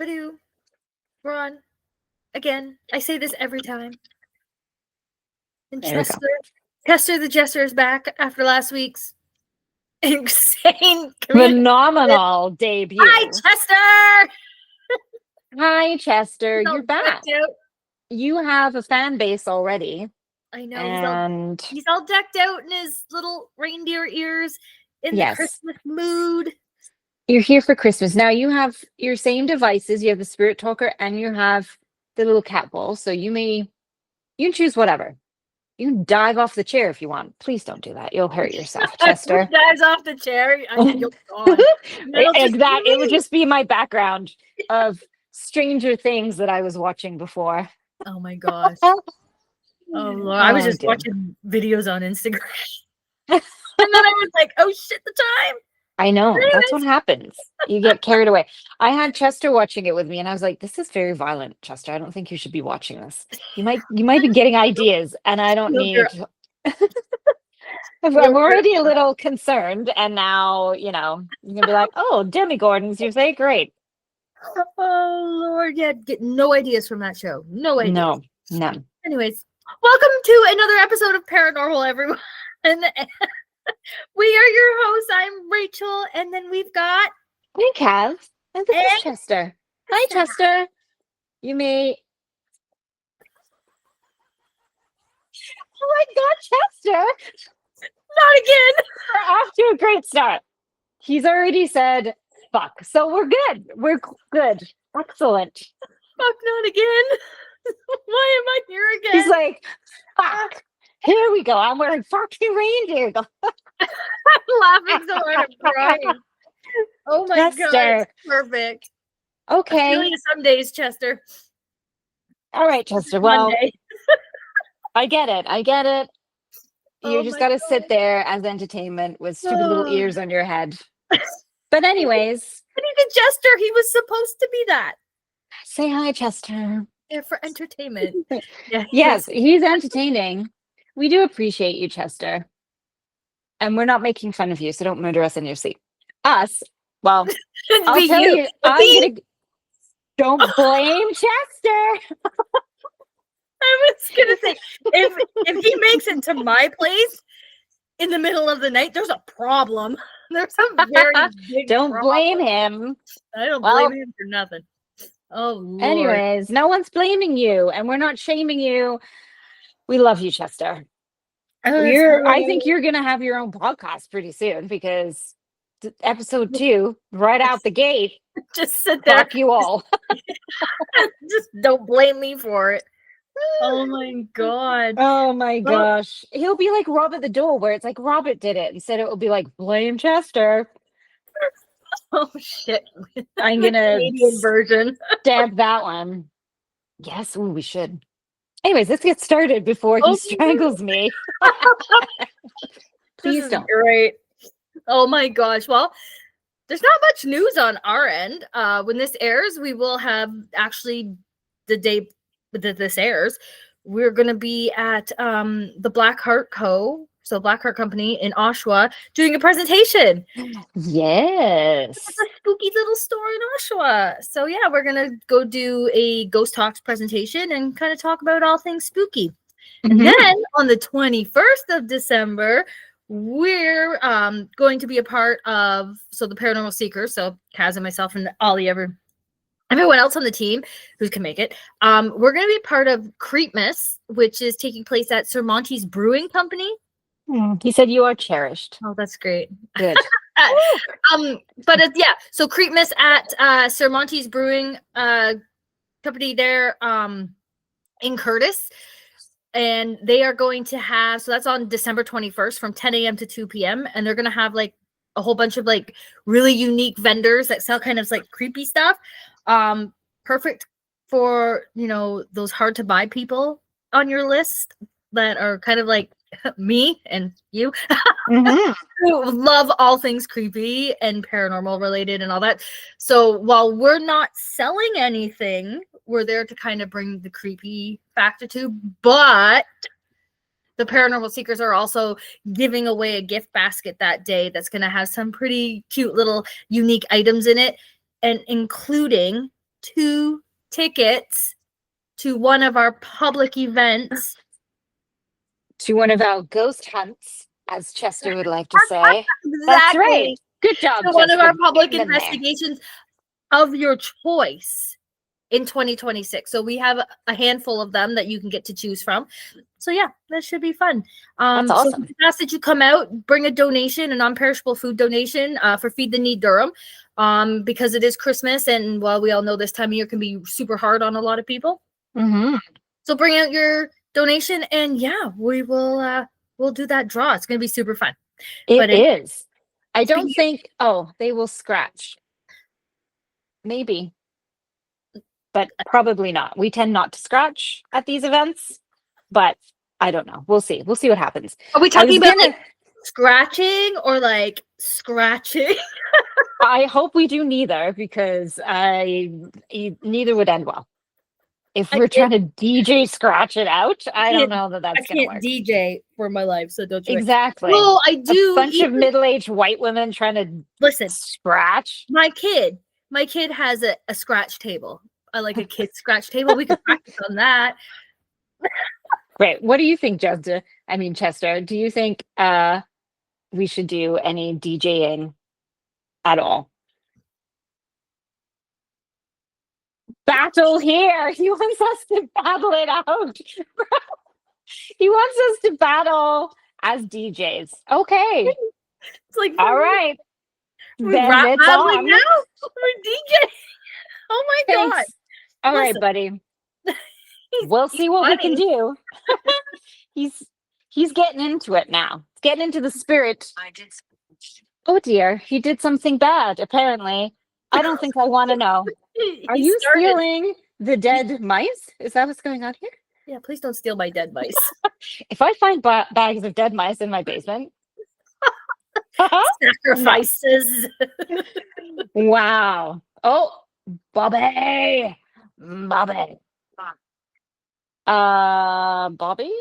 Badoo. We're on. Again, I say this every time. And Chester the Jester is back after last week's insane phenomenal debut. Hi, Chester! Hi, Chester. You're back. Out. You have a fan base already. I know. And he's all decked out in his little reindeer ears in the Christmas mood. You're here for Christmas. Now you have your same devices. You have the Spirit Talker and you have the little cat ball. So you can choose whatever. You can dive off the chair if you want. Please don't do that. You'll hurt yourself, Chester. Dives off the chair. You'll gone. Exactly. It would just be my background of Stranger Things that I was watching before. Oh my gosh. Oh Lord. I was just watching videos on Instagram. And then I was like, oh shit, the time. I know. That's what happens. You get carried away. I had Chester watching it with me and I was like, this is very violent, Chester. I don't think you should be watching this. You might be getting ideas and I don't need I'm already a little concerned and now, you're gonna be like, oh, Demigorgons, you say great. Oh Lord, yeah, get no ideas from that show. No ideas. No, none. Anyways, welcome to another episode of Paranormal, everyone. We are your hosts. I'm Rachel, and then we've got Hey, Cav, and this is Chester. Hi, Chester. You may. Oh my God, Chester! Not again. We're off to a great start. He's already said fuck, so we're good. We're good. Excellent. Fuck, not again. Why am I here again? He's like, fuck. Here we go. I'm wearing fucking reindeer. I'm laughing so hard I'm crying. Oh my Chester. God, it's perfect. Okay. I feel you some days, Chester. All right, Chester. Well, I get it. You just got to sit there as entertainment with stupid little ears on your head. But anyways. But he's a jester. He was supposed to be that. Say hi, Chester. Yeah, for entertainment. Yeah, yes, he's entertaining. We do appreciate you, Chester. And we're not making fun of you, so don't murder us in your sleep. Us? Well, I'll tell you. Don't blame Chester. I was gonna say, if he makes it to my place in the middle of the night, there's a problem. There's a very big Don't problem. blame him. I don't blame him for nothing. Oh Lord. Anyways, no one's blaming you, and we're not shaming you. We love you, Chester. I think you're gonna have your own podcast pretty soon because episode 2, right out the gate. Just sit there. Fuck you all. Just don't blame me for it. Oh my God. Oh my gosh. He'll be like Robert the Door, where it's like Robert did it. Instead, it will be like blame Chester. Oh shit. I'm gonna Canadian version. stamp that one. Yes, we should. Anyways, let's get started before he strangles me. Please don't. Great. Oh my gosh. Well, there's not much news on our end. When this airs, we will have actually the day that this airs. We're going to be at the Black Heart Company in Oshawa doing a presentation. Yes. It's a spooky little store in Oshawa. So yeah, we're going to go do a Ghost Talks presentation and kind of talk about all things spooky. And then on the 21st of December, we're going to be a part of the Paranormal Seekers. So Kaz and myself and Ollie, everyone else on the team who can make it. We're going to be part of Creakmas, which is taking place at Sir Monty's Brewing Company. He said you are cherished. Oh, that's great. Good. But so Creakmas at Sir Monty's Brewing Company there in Curtis. And they are going to have, so that's on December 21st from 10 a.m. to 2 p.m. And they're going to have like a whole bunch of like really unique vendors that sell kind of like creepy stuff. Perfect for, those hard to buy people on your list that are kind of like me and you who love all things creepy and paranormal related and all that. So while we're not selling anything, we're there to kind of bring the creepy factor to, but the Paranormal Seekers are also giving away a gift basket that day that's going to have some pretty cute little unique items in it, and including 2 tickets to one of our public events. To one of our ghost hunts, as Chester would like to say. That's right. Good job, To one of Chester. our public Getting in there. investigations of your choice in 2026. So we have a handful of them that you can get to choose from. So yeah, that should be fun. That's awesome. So we ask that you come out, bring a donation, a non-perishable food donation for Feed the Need Durham, because it is Christmas, and well, we all know this time of year can be super hard on a lot of people. Mm-hmm. So bring out your donation, and yeah, we'll do that draw. It's gonna be super fun. It is. I don't think. Oh, they will scratch. Maybe, but probably not. We tend not to scratch at these events, but I don't know. We'll see. We'll see what happens. Are we talking about like scratching or like scratching? I hope we do neither, because neither would end well. If we're trying to DJ scratch it out, I don't know that that's going to work. I can't DJ for my life, so don't you exactly. Well, I do. A bunch of middle-aged white women trying to scratch. My kid has a scratch table. I like a kid's scratch table. We could practice on that. Great. What do you think, Chester? Do you think we should do any DJing at all? Battle here. He wants us to battle it out. He wants us to battle as DJs. Okay. It's like, all right. Then it's on. Now? We're DJ. Oh my God. All right, buddy. We'll see what we can do. He's getting into it now. He's getting into the spirit. Oh dear, he did something bad, apparently. I don't think I want to know. Are you stealing the dead mice? Is that what's going on here? Yeah, please don't steal my dead mice. If I find bags of dead mice in my basement. Sacrifices. Wow. Oh, Bobby. Bobby. Bobby?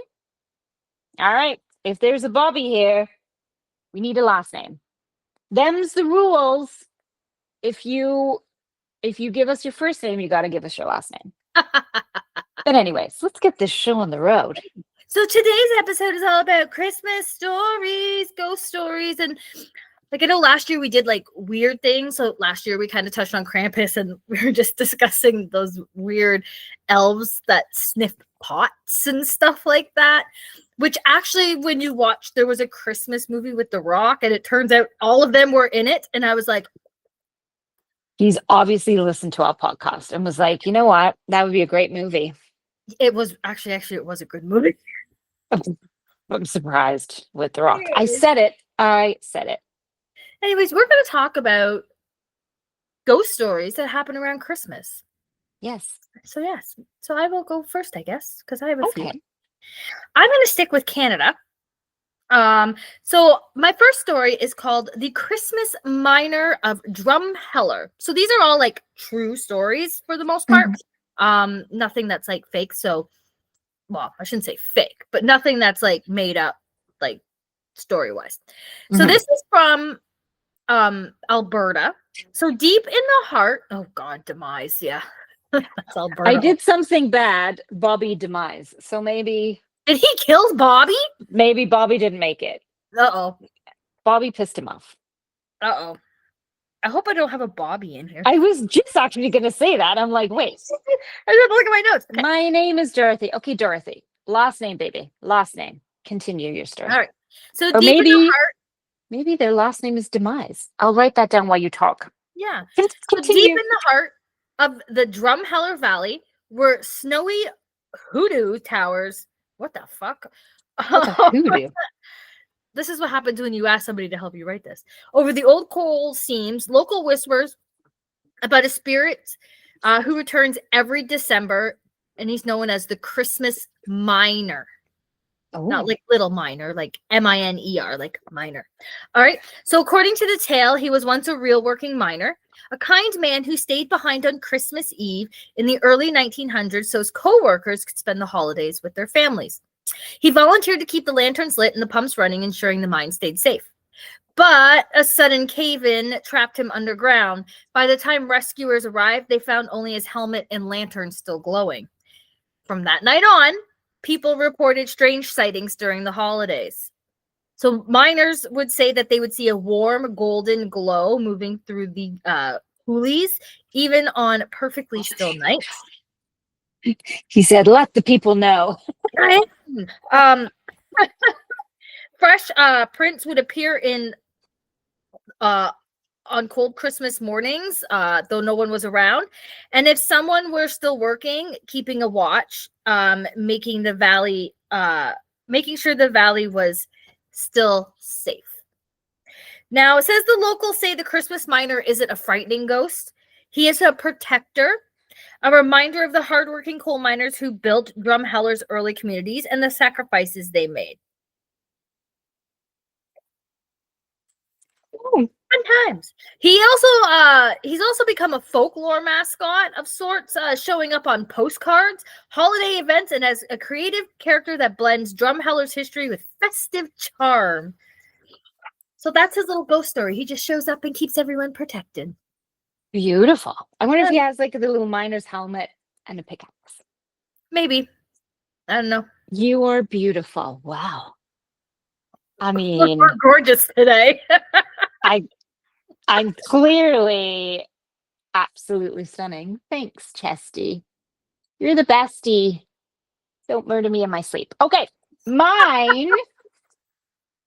All right. If there's a Bobby here, we need a last name. Them's the rules. If you give us your first name, you got to give us your last name. But anyways, let's get this show on the road. So today's episode is all about Christmas stories, ghost stories, and like I know last year we did like weird things. So last year we kind of touched on Krampus, and we were just discussing those weird elves that sniff pots and stuff like that. Which actually, when you watch, there was a Christmas movie with The Rock, and it turns out all of them were in it. And I was like, he's obviously listened to our podcast and was like, you know what? That would be a great movie. It was actually it was a good movie. I'm surprised with The Rock. I said it. Anyways, we're going to talk about ghost stories that happen around Christmas. Yes. So I will go first, I guess, because I have a few. I'm going to stick with Canada. So my first story is called The Christmas Miner of Drumheller. So these are all like true stories for the most part. Nothing that's like fake. So, well, I shouldn't say fake, but nothing that's like made up, like story-wise. So this is from Alberta. So deep in the heart, oh God, demise, yeah. That's Alberta. I did something bad, Bobby demise. So maybe did he kill Bobby? Maybe Bobby didn't make it. Uh-oh. Bobby pissed him off. Uh-oh. I hope I don't have a Bobby in here. I was just actually going to say that. I'm like, wait. I have to look at my notes. Okay. My name is Dorothy. Okay, Dorothy. Last name, baby. Last name. Continue your story. All right. So or maybe, in the heart, maybe their last name is Demise. I'll write that down while you talk. Yeah. Continue. So deep in the heart of the Drumheller Valley were snowy hoodoo towers. What the fuck? Hoodoo? This is what happens when you ask somebody to help you write this. Over the old coal seams, local whispers about a spirit who returns every December, and he's known as the Christmas Miner. Oh. Not like little miner, like M-I-N-E-R, like miner. All right. So according to the tale, he was once a real working miner, a kind man who stayed behind on Christmas Eve in the early 1900s so his co-workers could spend the holidays with their families. He volunteered to keep the lanterns lit and the pumps running, ensuring the mine stayed safe. But a sudden cave-in trapped him underground. By the time rescuers arrived, they found only his helmet and lantern still glowing. From that night on, people reported strange sightings during the holidays. So miners would say that they would see a warm golden glow moving through the coulees, even on perfectly still nights. He said, "Let the people know." um, fresh prints would appear in on cold Christmas mornings, though no one was around. And if someone were still working, keeping a watch, making sure the valley was still safe. Now, it says the locals say the Christmas miner isn't a frightening ghost. He is a protector, a reminder of the hardworking coal miners who built Drumheller's early communities and the sacrifices they made. Oh, Fun times. He's also become a folklore mascot of sorts, showing up on postcards, holiday events, and as a creative character that blends Drumheller's history with festive charm. So that's his little ghost story. He just shows up and keeps everyone protected. beautiful. I wonder if he has like the little miner's helmet and a pickaxe. Maybe. I don't know. You are beautiful. Wow. I mean, We're gorgeous today. I'm clearly absolutely stunning. Thanks, Chesty. You're the bestie. Don't murder me in my sleep. Okay, mine.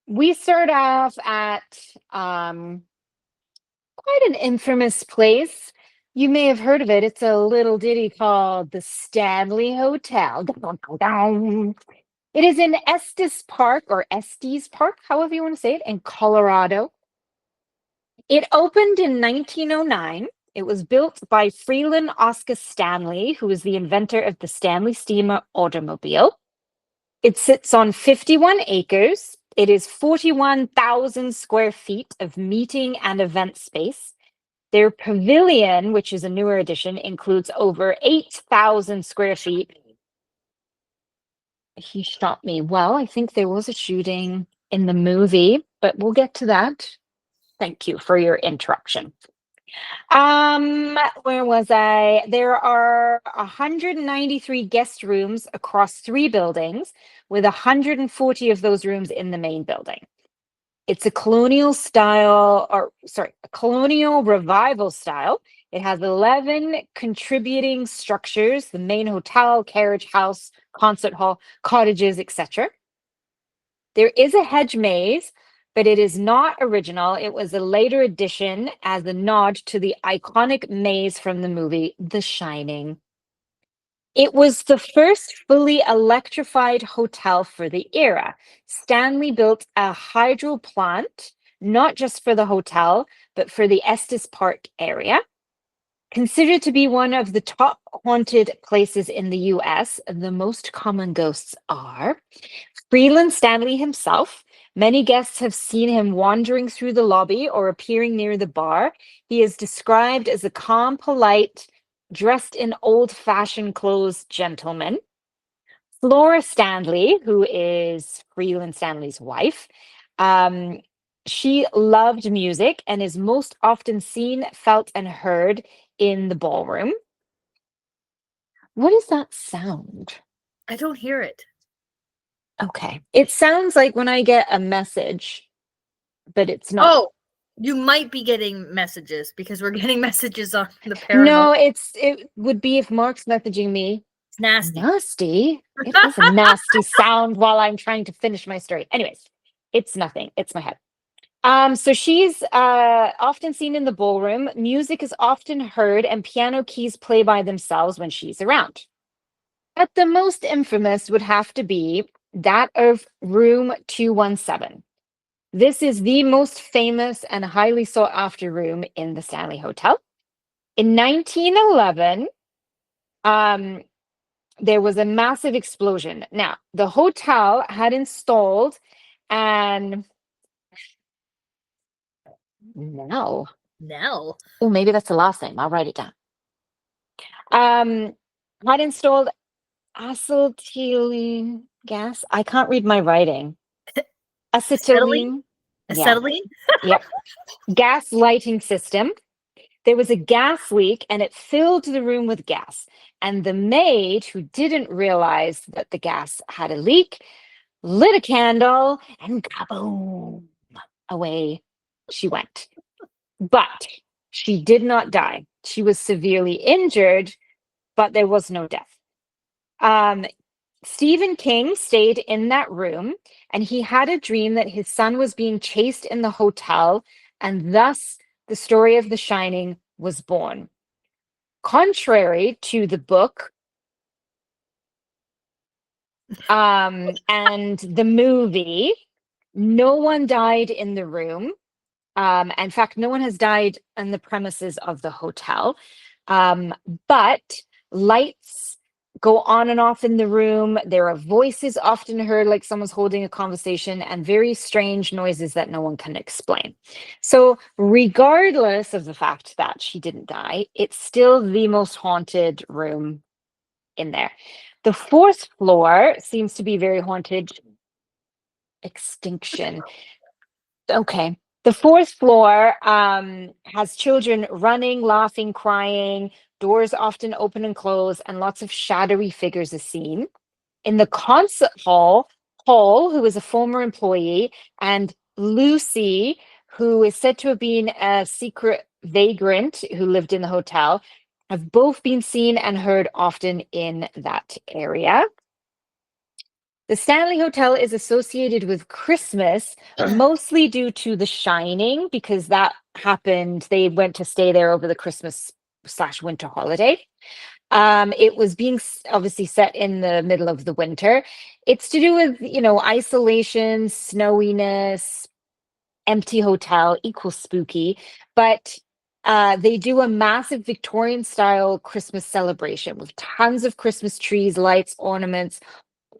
We start off at quite an infamous place. You may have heard of it. It's a little ditty called the Stanley Hotel. It is in Estes Park or Estes Park, however you want to say it, in Colorado. It opened in 1909. It was built by Freeland Oscar Stanley, who was the inventor of the Stanley Steamer automobile. It sits on 51 acres. It is 41,000 square feet of meeting and event space. Their pavilion, which is a newer addition, includes over 8,000 square feet. He shot me. Well, I think there was a shooting in the movie, but we'll get to that. Thank you for your interruption. Where was I? There are 193 guest rooms across 3 buildings, with 140 of those rooms in the main building. It's a colonial revival style. It has 11 contributing structures: the main hotel, carriage house, concert hall, cottages, etc. There is a hedge maze, but it is not original. It was a later addition as a nod to the iconic maze from the movie The Shining. It was the first fully electrified hotel for the era. Stanley built a hydro plant, not just for the hotel, but for the Estes Park area. Considered to be one of the top haunted places in the US, the most common ghosts are Freeland Stanley himself. Many guests have seen him wandering through the lobby or appearing near the bar. He is described as a calm, polite, dressed in old-fashioned clothes gentleman. Flora Stanley, who is Freeland Stanley's wife, she loved music and is most often seen, felt, and heard in the ballroom. What is that sound? I don't hear it. Okay. It sounds like when I get a message, but it's not. Oh, you might be getting messages because we're getting messages on the paranormal. No, it would be if Mark's messaging me. It's nasty. Nasty? It is a nasty sound while I'm trying to finish my story. Anyways, it's nothing. It's my head. So she's often seen in the ballroom. Music is often heard and piano keys play by themselves when she's around. But the most infamous would have to be that of room 217. This is the most famous and highly sought after room in the Stanley Hotel. In 1911, there was a massive explosion. Now, the hotel had installed an Nell. Oh, maybe that's the last name. I'll write it down. Had installed acetylene gas. I can't read my writing. Acetylene. Acetylene? Yep. Gas lighting system. There was a gas leak and it filled the room with gas. And the maid, who didn't realize that the gas had a leak, lit a candle and kaboom, away she went. But she did not die. She was severely injured, but there was no death. Stephen King stayed in that room and he had a dream that his son was being chased in the hotel, and thus the story of The Shining was born. Contrary to the book and the movie, no one died in the room. In fact, no one has died on the premises of the hotel. But lights go on and off in the room. There are voices often heard, like someone's holding a conversation, and very strange noises that no one can explain. So regardless of the fact that she didn't die, it's still the most haunted room in there. The fourth floor seems to be very haunted. Extinction. Okay. The fourth floor has children running, laughing, crying, doors often open and close, and lots of shadowy figures are seen. In the concert hall, Paul, who is a former employee, and Lucy, who is said to have been a secret vagrant who lived in the hotel, have both been seen and heard often in that area. The Stanley Hotel is associated with Christmas, mostly due to The Shining, because that happened. They went to stay there over the Christmas/winter holiday. It was being obviously set in the middle of the winter. It's to do with, isolation, snowiness, empty hotel equals spooky, but they do a massive Victorian style Christmas celebration with tons of Christmas trees, lights, ornaments,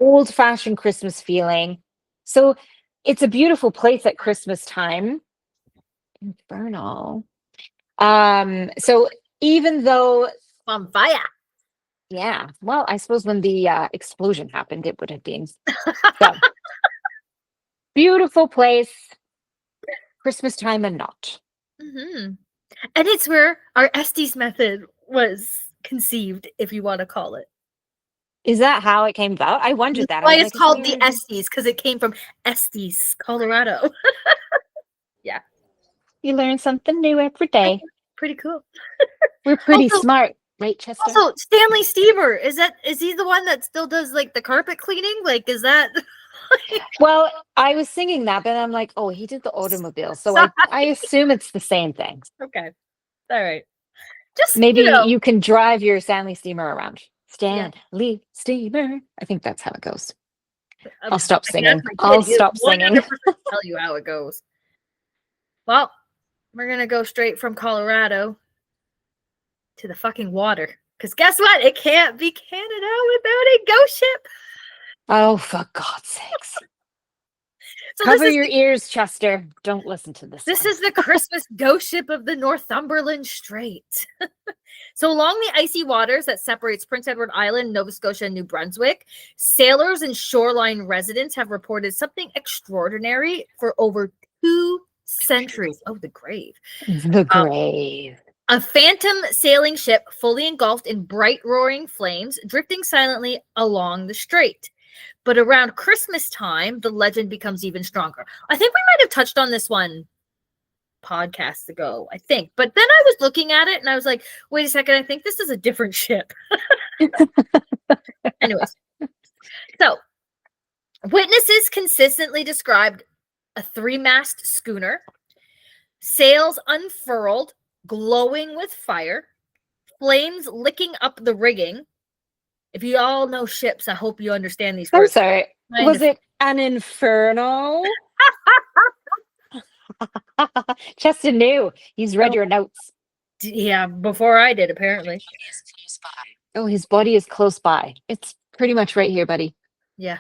old fashioned Christmas feeling. So it's a beautiful place at Christmas time. Infernal. So even though On fire. Yeah, well, I suppose when the explosion happened, it would have been. So, beautiful place, Christmas time and not. Mm-hmm. And it's where our Estes method was conceived, if you want to call it. Is that how it came about? I wondered that. Why it's called the Estes, because it came from Estes, Colorado. Yeah. You learn something new every day. Pretty cool. We're pretty smart, right, Chester? Also, Stanley Steamer, is he the one that still does like the carpet cleaning? Like, is that Well, I was singing that, but I'm like, oh, he did the automobile. So I assume it's the same thing. Okay. All right. Just maybe you can drive your Stanley Steamer around. Stanley Steamer. I think that's how it goes. I'll stop singing. I'll stop singing. Tell you how it goes. Well, we're gonna go straight from Colorado to the fucking water. Because guess what? It can't be Canada without a ghost ship. Oh, for God's sakes. So cover your ears, Chester. Don't listen to this. This is the Christmas ghost ship of the Northumberland Strait. So along the icy waters that separates Prince Edward Island, Nova Scotia, and New Brunswick, sailors and shoreline residents have reported something extraordinary for over 2 centuries. Oh, the grave. The grave. A phantom sailing ship fully engulfed in bright roaring flames, drifting silently along the strait. But around Christmas time, the legend becomes even stronger. I think we might have touched on this one podcasts ago, I think. But then I was looking at it and I was like, wait a second, I think this is a different ship. Anyways. So, witnesses consistently described a 3-mast schooner, sails unfurled, glowing with fire, flames licking up the rigging. If you all know ships, I hope you understand these words. I'm sorry. Was it an inferno? Chester knew. He's read your notes. Yeah, before I did, apparently. Oh, his body is close by. It's pretty much right here, buddy. Yeah.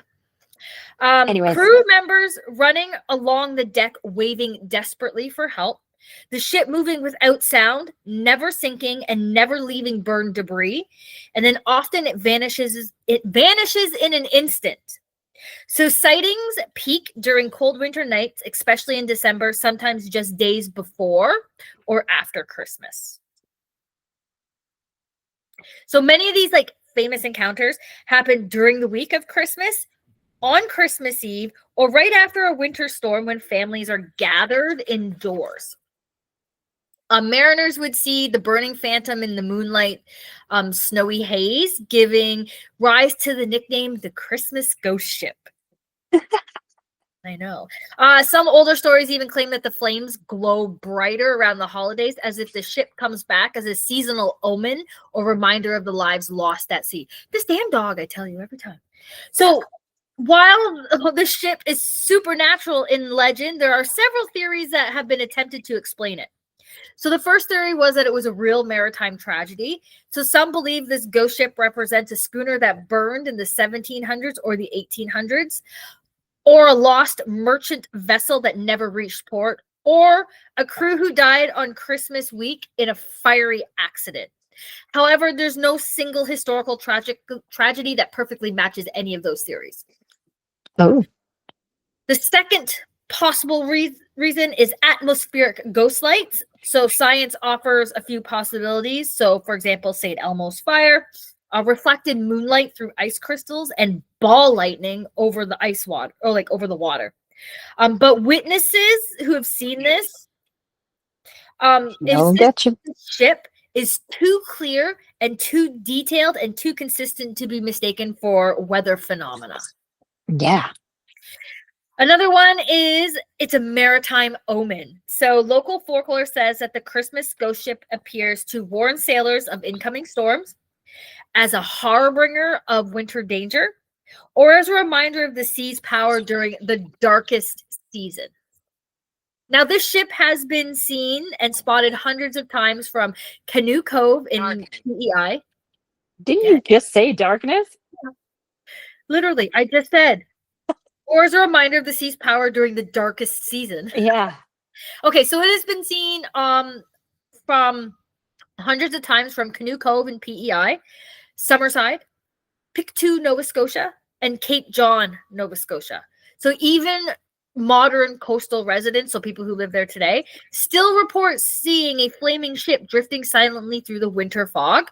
Anyways. Crew members running along the deck, waving desperately for help. The ship moving without sound, never sinking, and never leaving burned debris. And then often it vanishes in an instant. So sightings peak during cold winter nights, especially in December, sometimes just days before or after Christmas. So many of these like famous encounters happen during the week of Christmas, on Christmas Eve, or right after a winter storm when families are gathered indoors. Mariners would see the burning phantom in the moonlight, snowy haze, giving rise to the nickname the Christmas Ghost Ship. I know. Some older stories even claim that the flames glow brighter around the holidays as if the ship comes back as a seasonal omen or reminder of the lives lost at sea. This damn dog, I tell you every time. So while the ship is supernatural in legend, there are several theories that have been attempted to explain it. So the first theory was that it was a real maritime tragedy. So some believe this ghost ship represents a schooner that burned in the 1700s or the 1800s, or a lost merchant vessel that never reached port, or a crew who died on Christmas week in a fiery accident. However, there's no single historical tragedy that perfectly matches any of those theories. Oh. The second possible reason is atmospheric ghost lights. So science offers a few possibilities. So, for example, St. Elmo's fire, reflected moonlight through ice crystals, and ball lightning over the ice water, or like over the water. But witnesses who have seen this insist the ship is too clear and too detailed and too consistent to be mistaken for weather phenomena. Yeah. Another one is it's a maritime omen. So local folklore says that the Christmas ghost ship appears to warn sailors of incoming storms, as a harbinger of winter danger, or as a reminder of the sea's power during the darkest season. Now, this ship has been seen and spotted hundreds of times from Canoe Cove in PEI. Didn't you just say darkness? Literally, I just said. Or as a reminder of the sea's power during the darkest season. Yeah. Okay, so it has been seen from hundreds of times from Canoe Cove in PEI, Summerside, Pictou, Nova Scotia, and Cape John, Nova Scotia. So even modern coastal residents, so people who live there today, still report seeing a flaming ship drifting silently through the winter fog.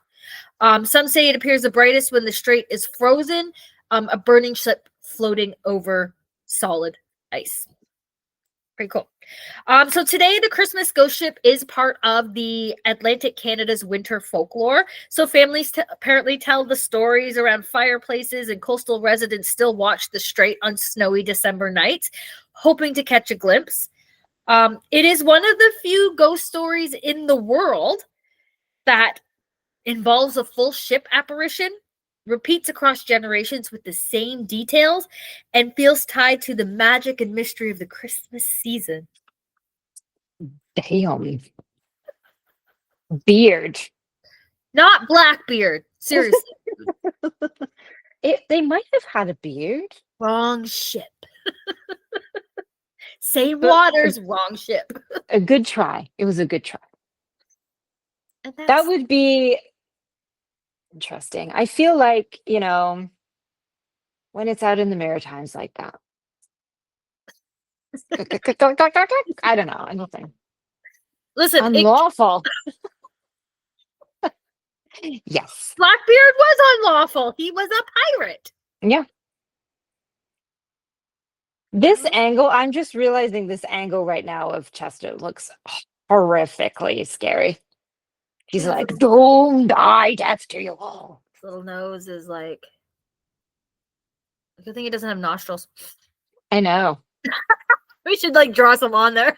Some say it appears the brightest when the strait is frozen, a burning ship floating over solid ice. Pretty cool. So today, the Christmas ghost ship is part of the Atlantic Canada's winter folklore. So families apparently tell the stories around fireplaces, and coastal residents still watch the strait on snowy December nights, hoping to catch a glimpse. It is one of the few ghost stories in the world that involves a full ship apparition, repeats across generations with the same details, and feels tied to the magic and mystery of the Christmas season. Damn. Beard. Not Blackbeard. Seriously. They might have had a beard. Wrong ship. Same waters, wrong ship. A good try. It was a good try. And That would be interesting. I feel like, when it's out in the Maritimes like that. I don't know. Anything. Listen, unlawful. Yes. Blackbeard was unlawful. He was a pirate. Yeah. This angle, I'm just realizing this angle right now of Chester looks horrifically scary. He's like, don't die, death to you all. His little nose is like, I think he doesn't have nostrils. I know. We should like draw some on there.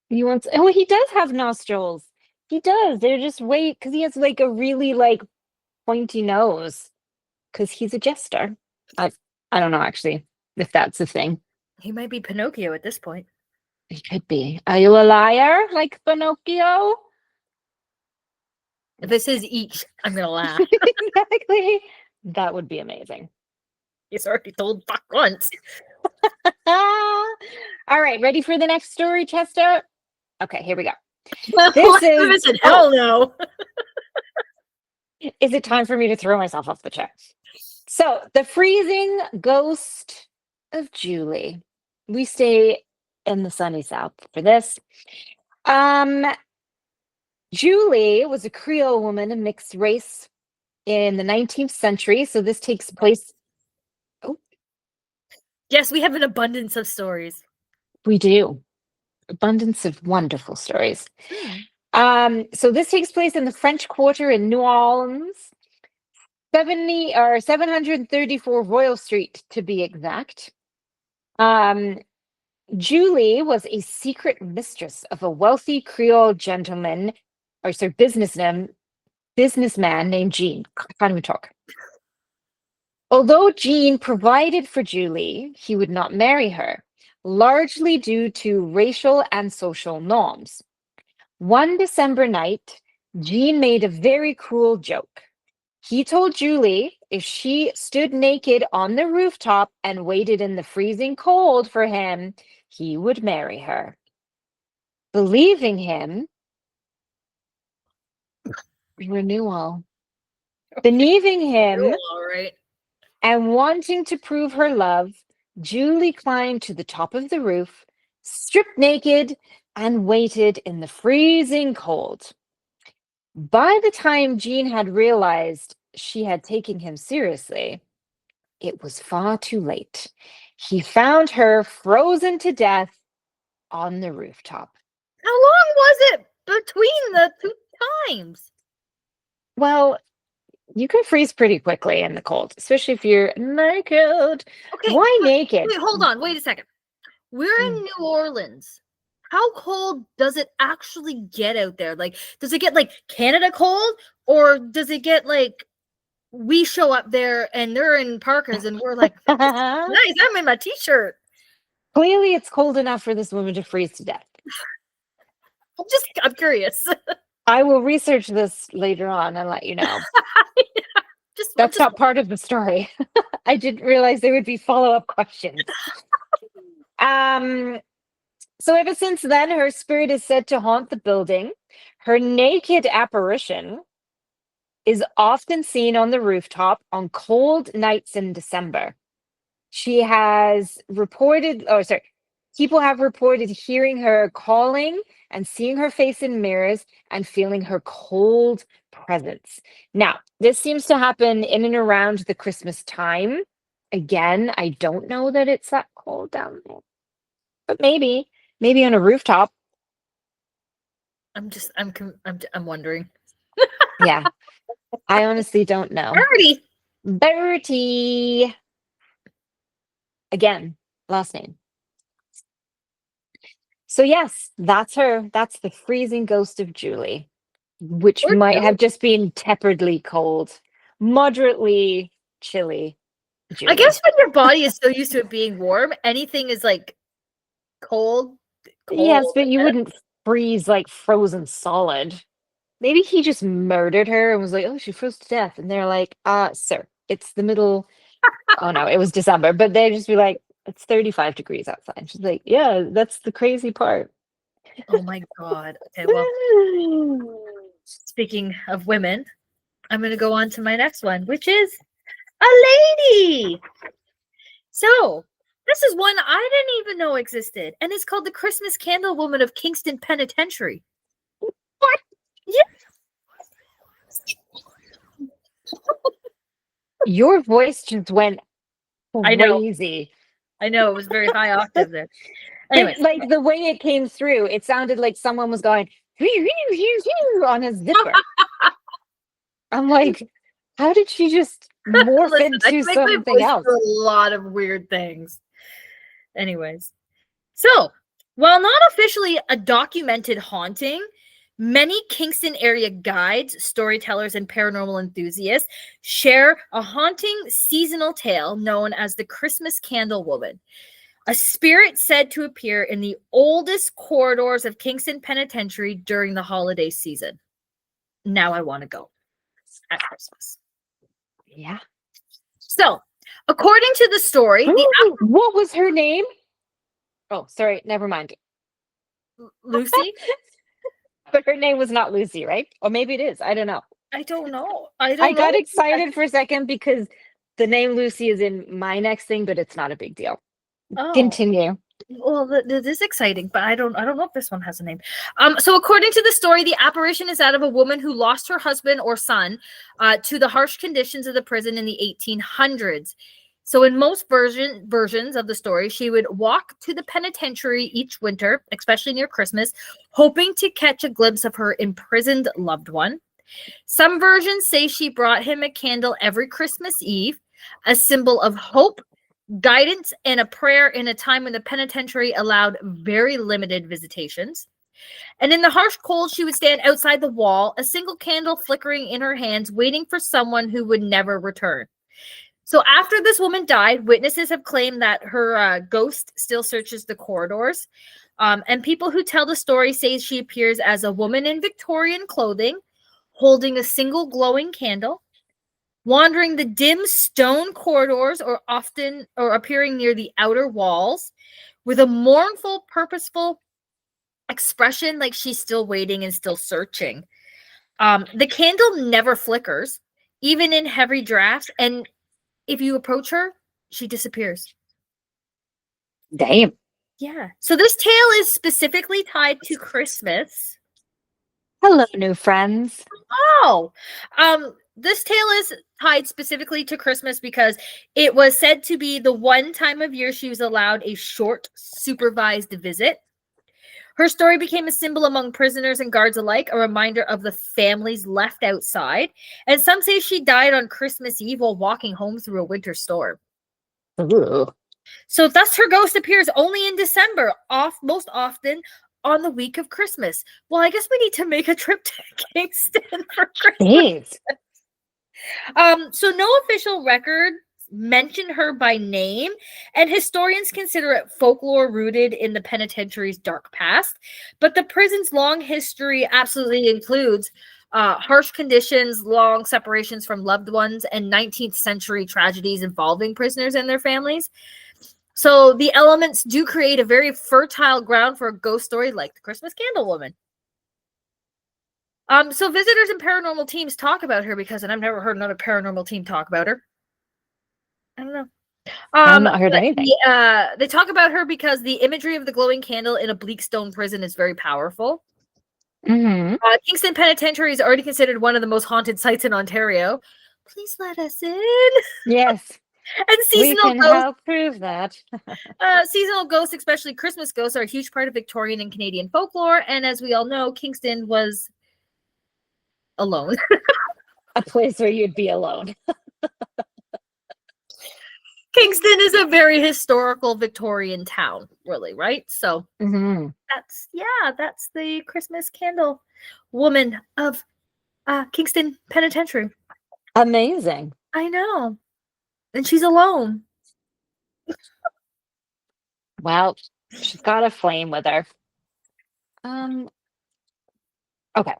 He does have nostrils. He does. They're just because he has like a really like pointy nose. Because he's a jester. I don't know actually if that's the thing. He might be Pinocchio at this point. He could be. Are you a liar like Pinocchio? If this is each, I'm gonna laugh. Exactly. That would be amazing. He's already told fuck once. All right, ready for the next story, Chester? Okay, here we go. This is hell no. Is it time for me to throw myself off the chair? So the freezing ghost of Julie. We stay in the sunny South for this. Um, Julie was a Creole woman, a mixed race in the 19th century. So this takes place. Oh, Yes, we have an abundance of stories. we do. Abundance of wonderful stories. So this takes place in the French Quarter in New Orleans, 734 Royal Street to be exact. Julie was a secret mistress of a wealthy Creole gentleman, or sorry, businessman named Jean. Can't even talk. Although Jean provided for Julie, he would not marry her, largely due to racial and social norms. One December night, Jean made a very cruel joke. He told Julie if she stood naked on the rooftop and waited in the freezing cold for him, he would marry her. Believing him, renewal. Believing him All right. and wanting to prove her love, Julie climbed to the top of the roof, stripped naked, and waited in the freezing cold. By the time Jean had realized she had taken him seriously, it was far too late. He found her frozen to death on the rooftop. How long was it between the two times? Well, you can freeze pretty quickly in the cold, especially if you're naked. Okay. Why naked? Wait, hold on. Wait a second. We're in New Orleans. How cold does it actually get out there? Like, does it get like Canada cold, or does it get like we show up there and they're in parkas and we're like, nice, I'm in my t-shirt. Clearly, it's cold enough for this woman to freeze to death. I'm curious. I will research this later on and let you know. That's not part of the story. I didn't realize there would be follow-up questions. So ever since then, her spirit is said to haunt the building. Her naked apparition is often seen on the rooftop on cold nights in December. She has reported, people have reported hearing her calling and seeing her face in mirrors and feeling her cold presence. Now, this seems to happen in and around the Christmas time. Again, I don't know that it's that cold down there, but maybe on a rooftop. I'm wondering. Yeah, I honestly don't know. Bertie. Again, last name. So yes, that's her. That's the freezing ghost of Julie, which might have just been tepidly cold, moderately chilly. Julie. I guess when your body is so used to it being warm, anything is like cold. Yes, but you wouldn't freeze like frozen solid. Maybe he just murdered her and was like, oh, she froze to death. And they're like, sir, it's the middle. Oh no, it was December. But they'd just be like, it's 35 degrees outside. She's like, yeah, that's the crazy part. Oh my God. Okay, well, speaking of women, I'm going to go on to my next one, which is a lady. So this is one I didn't even know existed, and it's called the Christmas Candle Woman of Kingston Penitentiary. What? Yeah. Your voice just went crazy. I know, it was very high octave there. Anyway, like the way it came through, it sounded like someone was going on his zipper. I'm like, how did she just morph into something else? A lot of weird things. Anyways, so while not officially a documented haunting, many Kingston area guides, storytellers, and paranormal enthusiasts share a haunting seasonal tale known as the Christmas Candle Woman, a spirit said to appear in the oldest corridors of Kingston Penitentiary during the holiday season. Now I want to go at Christmas. Yeah. So, according to the story, what was her name? Oh, sorry, never mind. Lucy? But her name was not Lucy, right? Or maybe it is. I don't know. I don't know. I got excited for a second because The name Lucy is in my next thing, but it's not a big deal. Oh. Continue. Well, this is exciting, but I don't know if this one has a name. So according to the story, the apparition is that of a woman who lost her husband or son to the harsh conditions of the prison in the 1800s. So in most versions of the story, she would walk to the penitentiary each winter, especially near Christmas, hoping to catch a glimpse of her imprisoned loved one. Some versions say she brought him a candle every Christmas Eve, a symbol of hope, guidance, and a prayer in a time when the penitentiary allowed very limited visitations. And in the harsh cold, she would stand outside the wall, a single candle flickering in her hands, waiting for someone who would never return. So after this woman died, witnesses have claimed that her ghost still searches the corridors. And people who tell the story say she appears as a woman in Victorian clothing, holding a single glowing candle, wandering the dim stone corridors or appearing near the outer walls with a mournful, purposeful expression, like she's still waiting and still searching. The candle never flickers, even in heavy drafts, and if you approach her, she disappears. Damn. Yeah. So this tale is specifically tied to Christmas. Hello, new friends. Oh, this tale is tied specifically to Christmas because it was said to be the one time of year she was allowed a short, supervised visit. Her story became a symbol among prisoners and guards alike, a reminder of the families left outside. And some say she died on Christmas Eve while walking home through a winter storm. Ooh. So thus her ghost appears only in December, most often on the week of Christmas. Well, I guess we need to make a trip to Kingston for Christmas. So no official record mention her by name, and historians consider it folklore rooted in the penitentiary's dark past. But the prison's long history absolutely includes harsh conditions, long separations from loved ones, and 19th century tragedies involving prisoners and their families. So the elements do create a very fertile ground for a ghost story like the Christmas Candle Woman. So visitors and paranormal teams talk about her because, and I've never heard another paranormal team talk about her. I don't know. I've not heard anything. They talk about her because the imagery of the glowing candle in a bleak stone prison is very powerful. Mm-hmm. Kingston Penitentiary is already considered one of the most haunted sites in Ontario. Please let us in. Yes. And seasonal we can ghosts, help prove that. Seasonal ghosts, especially Christmas ghosts, are a huge part of Victorian and Canadian folklore. And as we all know, Kingston was alone. A place where you'd be alone. Kingston is a very historical Victorian town, really, right? So that's the Christmas Candle Woman of Kingston Penitentiary. Amazing. I know. And she's alone. Well, she's got a flame with her. Okay.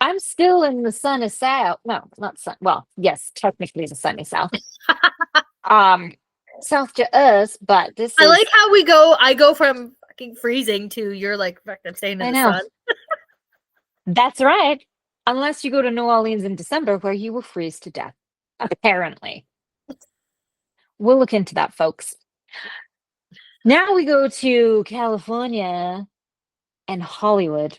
I'm still in the sunny south. No, not sun. Well, yes, technically the sunny south. South to us, but this I is like how we go. I go from fucking freezing to you're like, fuck, I'm staying in the sun. That's right. Unless you go to New Orleans in December where you will freeze to death. Apparently. We'll look into that, folks. Now we go to California and Hollywood.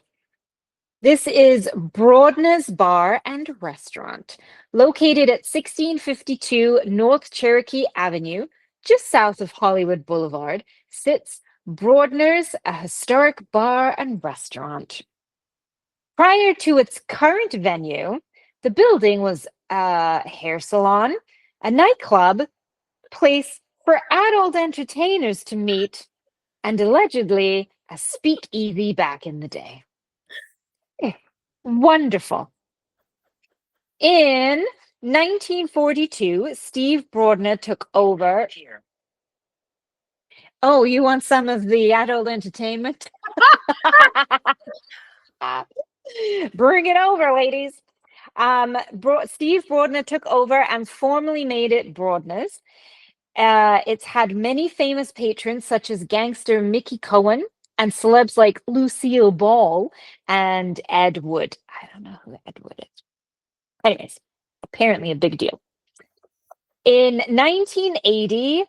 This is Broadner's Bar and Restaurant, located at 1652 North Cherokee Avenue, just south of Hollywood Boulevard, sits Broadner's, a historic bar and restaurant. Prior to its current venue, the building was a hair salon, a nightclub, place for adult entertainers to meet, and allegedly a speakeasy back in the day. Wonderful. In 1942, Steve Broadner took over. Oh, you want some of the adult entertainment? Bring it over, ladies. Steve Broadner took over and formally made it Broadner's. It's had many famous patrons, such as gangster Mickey Cohen and celebs like Lucille Ball and Ed Wood. I don't know who Ed Wood is. Anyways, apparently a big deal. In 1980,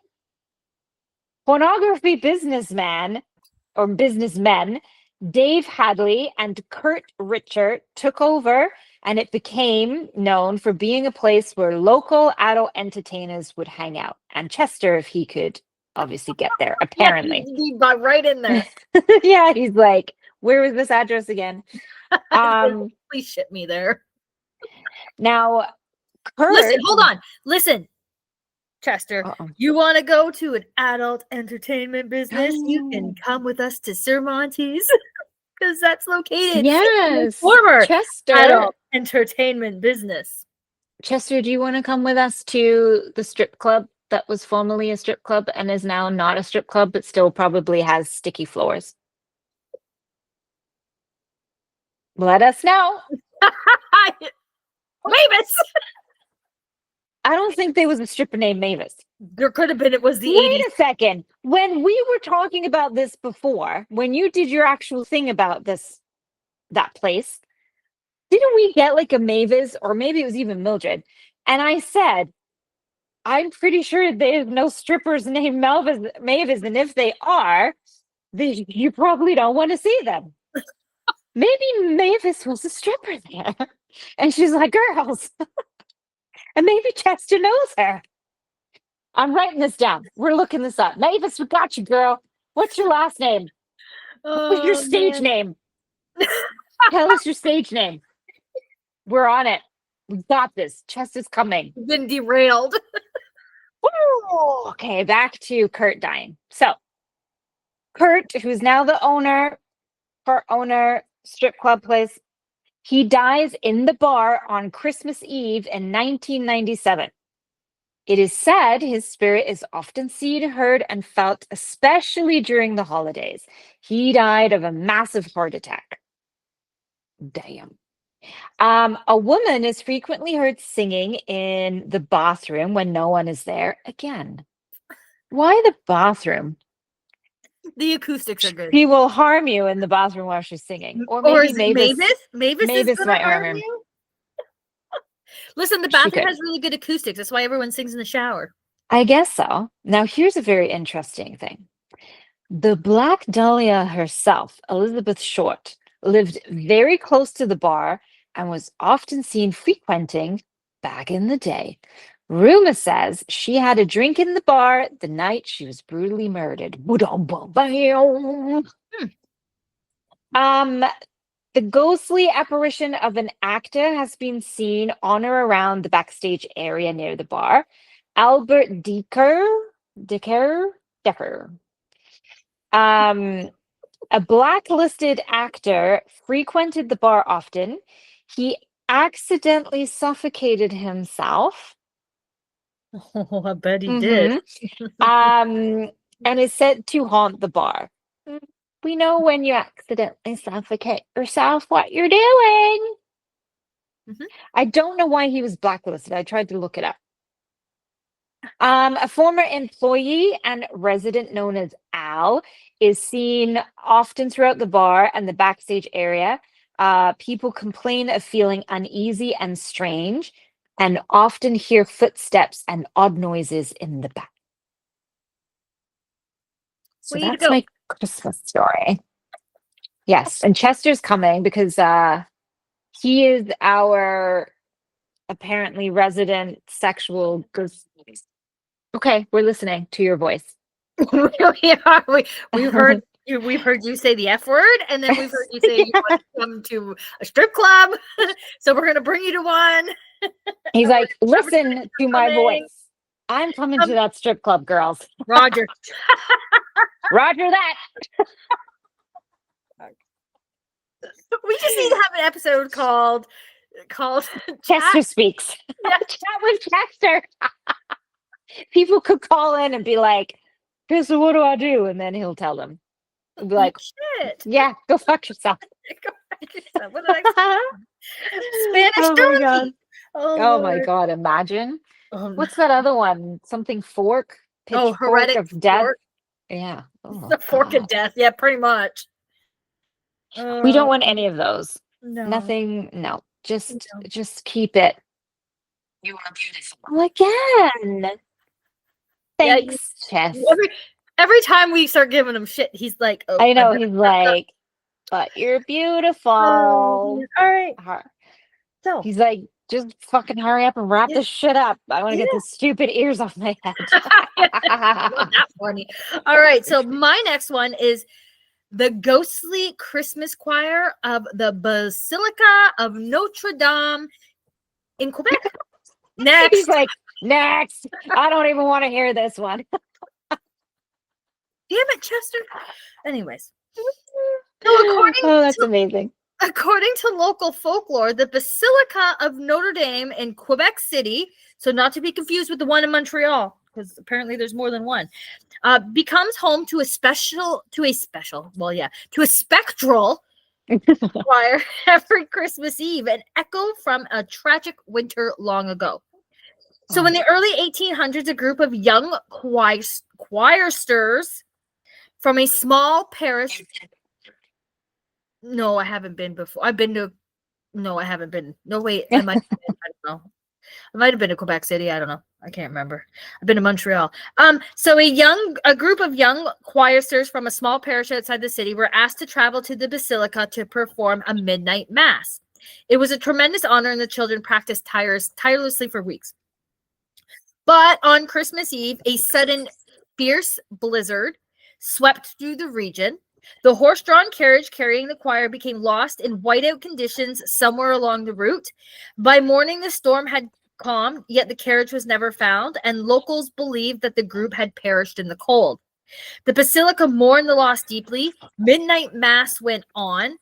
pornography businessmen Dave Hadley and Kurt Richard took over, and it became known for being a place where local adult entertainers would hang out. And Chester, if he could obviously get there, apparently. Yeah, he got right in there. Yeah, he's like, where was this address again? Please ship me there. Now, Kurt... Listen, hold on. Listen, Chester, you want to go to an adult entertainment business? You can come with us to Sir Monty's because that's located in the former Chester adult entertainment business. Chester, do you want to come with us to the strip club that was formerly a strip club and is now not a strip club, but still probably has sticky floors? Let us know. Mavis! I don't think there was a stripper named Mavis. There could have been. It was the 80s. Wait a second. When we were talking about this before, when you did your actual thing about that place, didn't we get like a Mavis, or maybe it was even Mildred? And I said, I'm pretty sure there's no strippers named Mavis, and if they are, you probably don't want to see them. Maybe Mavis was a stripper there. And she's like, girls. And maybe Chester knows her. I'm writing this down. We're looking this up. Mavis, we got you, girl. What's your last name? What's your stage name? Tell us your stage name. We're on it. We got this. Chester's coming. Been derailed. Woo! Okay, back to Kurt dying. So, Kurt, who's now the part owner, strip club place, he dies in the bar on Christmas Eve in 1997. It is said his spirit is often seen, heard, and felt, especially during the holidays. He died of a massive heart attack. Damn. A woman is frequently heard singing in the bathroom when no one is there. Again, why the bathroom? The acoustics are good. He will harm you in the bathroom while she's singing. Or maybe Mavis might harm him. You? Listen, the bathroom has really good acoustics. That's why everyone sings in the shower. I guess so. Now, here's a very interesting thing. The Black Dahlia herself, Elizabeth Short, lived very close to the bar and was often seen frequenting back in the day. Rumor says she had a drink in the bar the night she was brutally murdered. The ghostly apparition of an actor has been seen on or around the backstage area near the bar. Albert Decker. A blacklisted actor frequented the bar often. He accidentally suffocated himself. Oh, I bet he did. And is said to haunt the bar. We know when you accidentally suffocate yourself what you're doing. I don't know why he was blacklisted. I tried to look it up. A former employee and resident known as Al is seen often throughout the bar and the backstage area. People complain of feeling uneasy and strange and often hear footsteps and odd noises in the back. So that's my Christmas story. Yes, and Chester's coming because he is our apparently resident sexual ghost. Okay, we're listening to your voice. We are. We've heard you say the F word, and then we've heard you say you want to come to a strip club. So we're going to bring you to one. He's like, listen to my voice. I'm coming to that strip club, girls. Roger. Roger that. We just need to have an episode called Chester Speaks. Yeah. Chat with Chester. People could call in and be like, okay, so what do I do? And then he'll tell them. He'll be like, shit. Yeah, go fuck yourself. Go fuck yourself. What did I say? Spanish donkey. Oh my God, imagine. What's that other one? Something fork? Heretic of death. Fork. Yeah. The fork of death. Yeah, pretty much. We don't want any of those. No. Nothing. No. Just keep it You are beautiful. Oh, again. Yeah, Thanks, Chess. every time we start giving him shit, he's like, "Oh, I know better he's shut up." like, but you're beautiful. All right. So He's like, just fucking hurry up and wrap Yeah. this shit up. I want to Yeah. get these stupid ears off my head. Not that funny. All right. So my next one is the ghostly Christmas choir of the Basilica of Notre Dame in Quebec. Next. He's like, next. I don't even want to hear this one. Damn it, Chester. Anyways. So That's amazing. according to local folklore, the Basilica of Notre Dame in Quebec City, so not to be confused with the one in Montreal, because apparently there's more than one, becomes home to a spectral choir every Christmas Eve, an echo from a tragic winter long ago. So in the early 1800s, a group of young choirsters from a small parish. No, I haven't been before. No, I haven't been. No, wait, I might have been. I don't know. I might have been to Quebec City. I don't know. I can't remember. I've been to Montreal. So a group of young choirsters from a small parish outside the city were asked to travel to the basilica to perform a midnight mass. It was a tremendous honor, and the children practiced tirelessly for weeks. But on Christmas Eve, a sudden fierce blizzard swept through the region. The horse-drawn carriage carrying the choir became lost in whiteout conditions somewhere along the route. By morning, the storm had calmed, yet the carriage was never found, and locals believed that the group had perished in the cold. The basilica mourned the loss deeply. Midnight mass went on,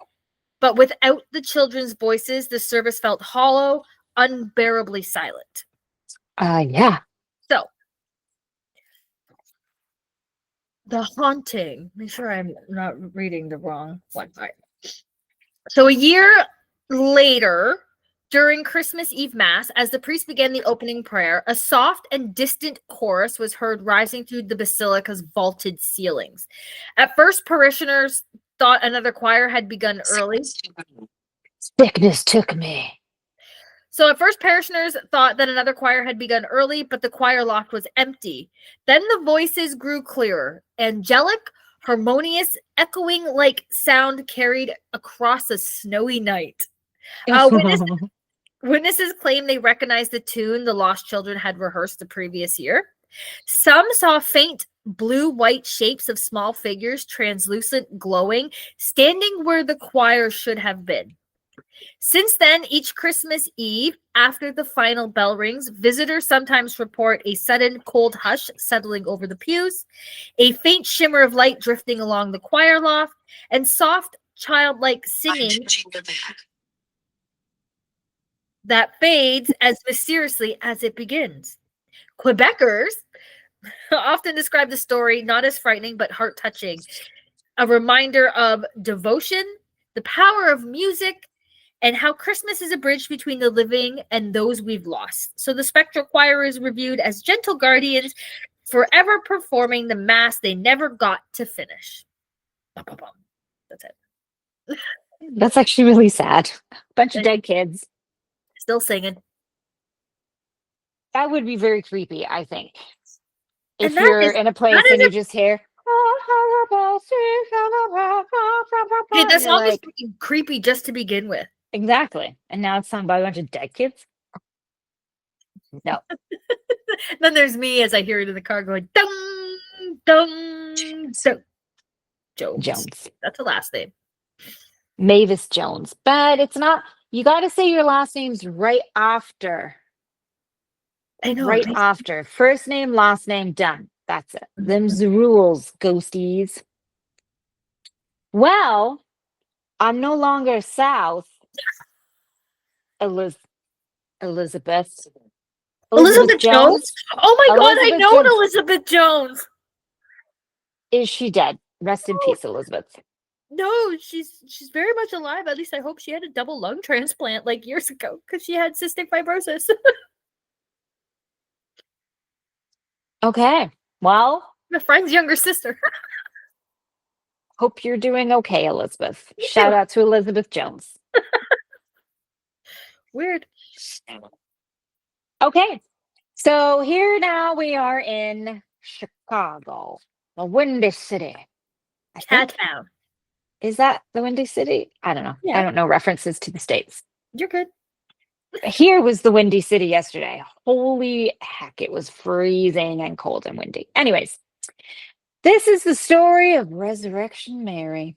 but without the children's voices, the service felt hollow, unbearably silent. Yeah. So, the haunting. Make sure I'm not reading the wrong one. All right. So a year later, during Christmas Eve Mass, as the priest began the opening prayer, a soft and distant chorus was heard rising through the basilica's vaulted ceilings. At first, parishioners thought another choir had begun early. Sickness took me. So at first, parishioners thought that another choir had begun early, but the choir loft was empty. Then the voices grew clearer. Angelic, harmonious, echoing like sound carried across a snowy night. Witnesses claim they recognized the tune the lost children had rehearsed the previous year. Some saw faint blue-white shapes of small figures, translucent, glowing, standing where the choir should have been. Since then, each Christmas Eve, after the final bell rings, visitors sometimes report a sudden cold hush settling over the pews, a faint shimmer of light drifting along the choir loft, and soft, childlike singing that fades as mysteriously as it begins. Quebecers often describe the story not as frightening, but heart-touching, a reminder of devotion, the power of music, and how Christmas is a bridge between the living and those we've lost. So the spectral choir is reviewed as gentle guardians, forever performing the mass they never got to finish. That's it. That's actually really sad. Bunch of dead kids. Still singing. That would be very creepy, I think. And If you're in a place and you just hear, okay, that song is like, freaking creepy just to begin with. exactly. And now it's sung by a bunch of dead kids. No. Then there's me as I hear it in the car going, dum, dum. So, Jones. That's a last name. Mavis Jones. But it's not, you got to say your last names right after. I know. Right after. First name, last name, done. That's it. Them's the rules, ghosties. Well, I'm no longer South. Elizabeth. Elizabeth Jones? Oh my God, I know Jones. Elizabeth Jones. Is she dead? Rest in peace, Elizabeth. No, she's very much alive. At least I hope she had a double lung transplant like years ago because she had cystic fibrosis. Okay. Well, My friend's younger sister. hope you're doing okay, Elizabeth. Shout out to Elizabeth Jones. Weird. Okay. So here now we are in Chicago, the Windy City. I think. Cat-town. Is that the Windy City? I don't know. Yeah. I don't know references to the states. You're good. Here was the Windy City yesterday. Holy heck, it was freezing and cold and windy. Anyways, this is the story of Resurrection Mary.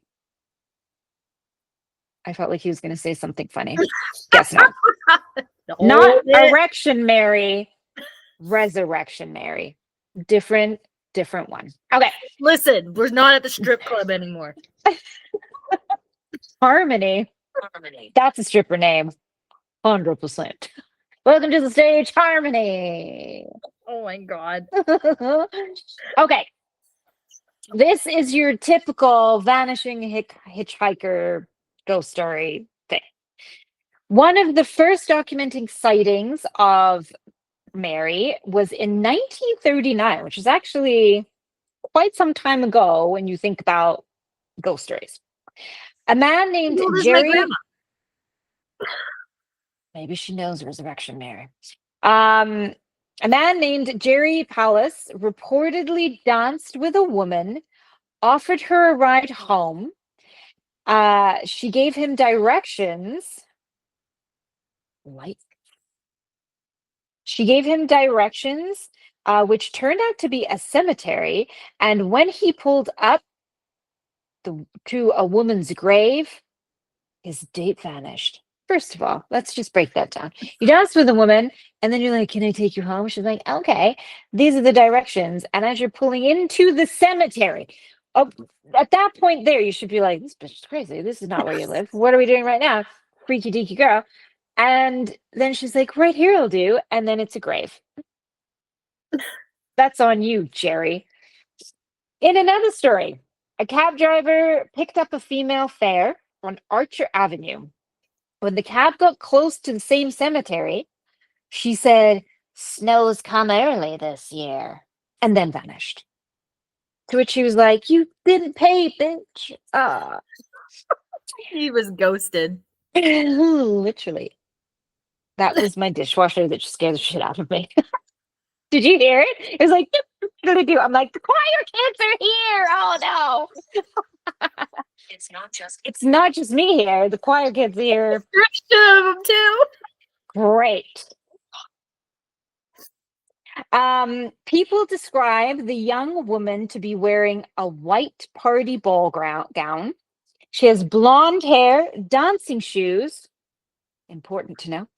I felt like he was going to say something funny. Guess not. Not Erection Mary, Resurrection Mary. Different one. Okay. Listen, we're not at the strip club anymore. Harmony. That's a stripper name. 100%. Welcome to the stage, Harmony. Oh my God. Okay. This is your typical vanishing hitchhiker ghost story thing. One of the first documenting sightings of Mary was in 1939, which is actually quite some time ago when you think about ghost stories. A man named Jerry. Maybe she knows Resurrection Mary. A man named Jerry Palace reportedly danced with a woman, offered her a ride home. She gave him directions. She gave him directions, which turned out to be a cemetery. And when he pulled up to a woman's grave, his date vanished. First of all, let's just break that down. You dance with a woman, and then you're like, "Can I take you home?" She's like, "Okay, these are the directions." And as you're pulling into the cemetery, at that point there, you should be like, "This bitch is crazy. This is not where you live. What are we doing right now? Freaky deaky girl." And then she's like, "Right here will do." And then it's a grave. That's on you, Jerry. In another story, a cab driver picked up a female fare on Archer Avenue. When the cab got close to the same cemetery, she said, "Snow's come early this year," and then vanished. To which she was like, "You didn't pay, bitch." He was ghosted. Literally. That was my dishwasher that just scared the shit out of me. Did you hear it? It was like, what do? I'm like, the choir kids are here. Oh no. It's not just me here. The choir kids here. Of them too. Great. People describe the young woman to be wearing a white party ball gown. She has blonde hair, dancing shoes, important to know,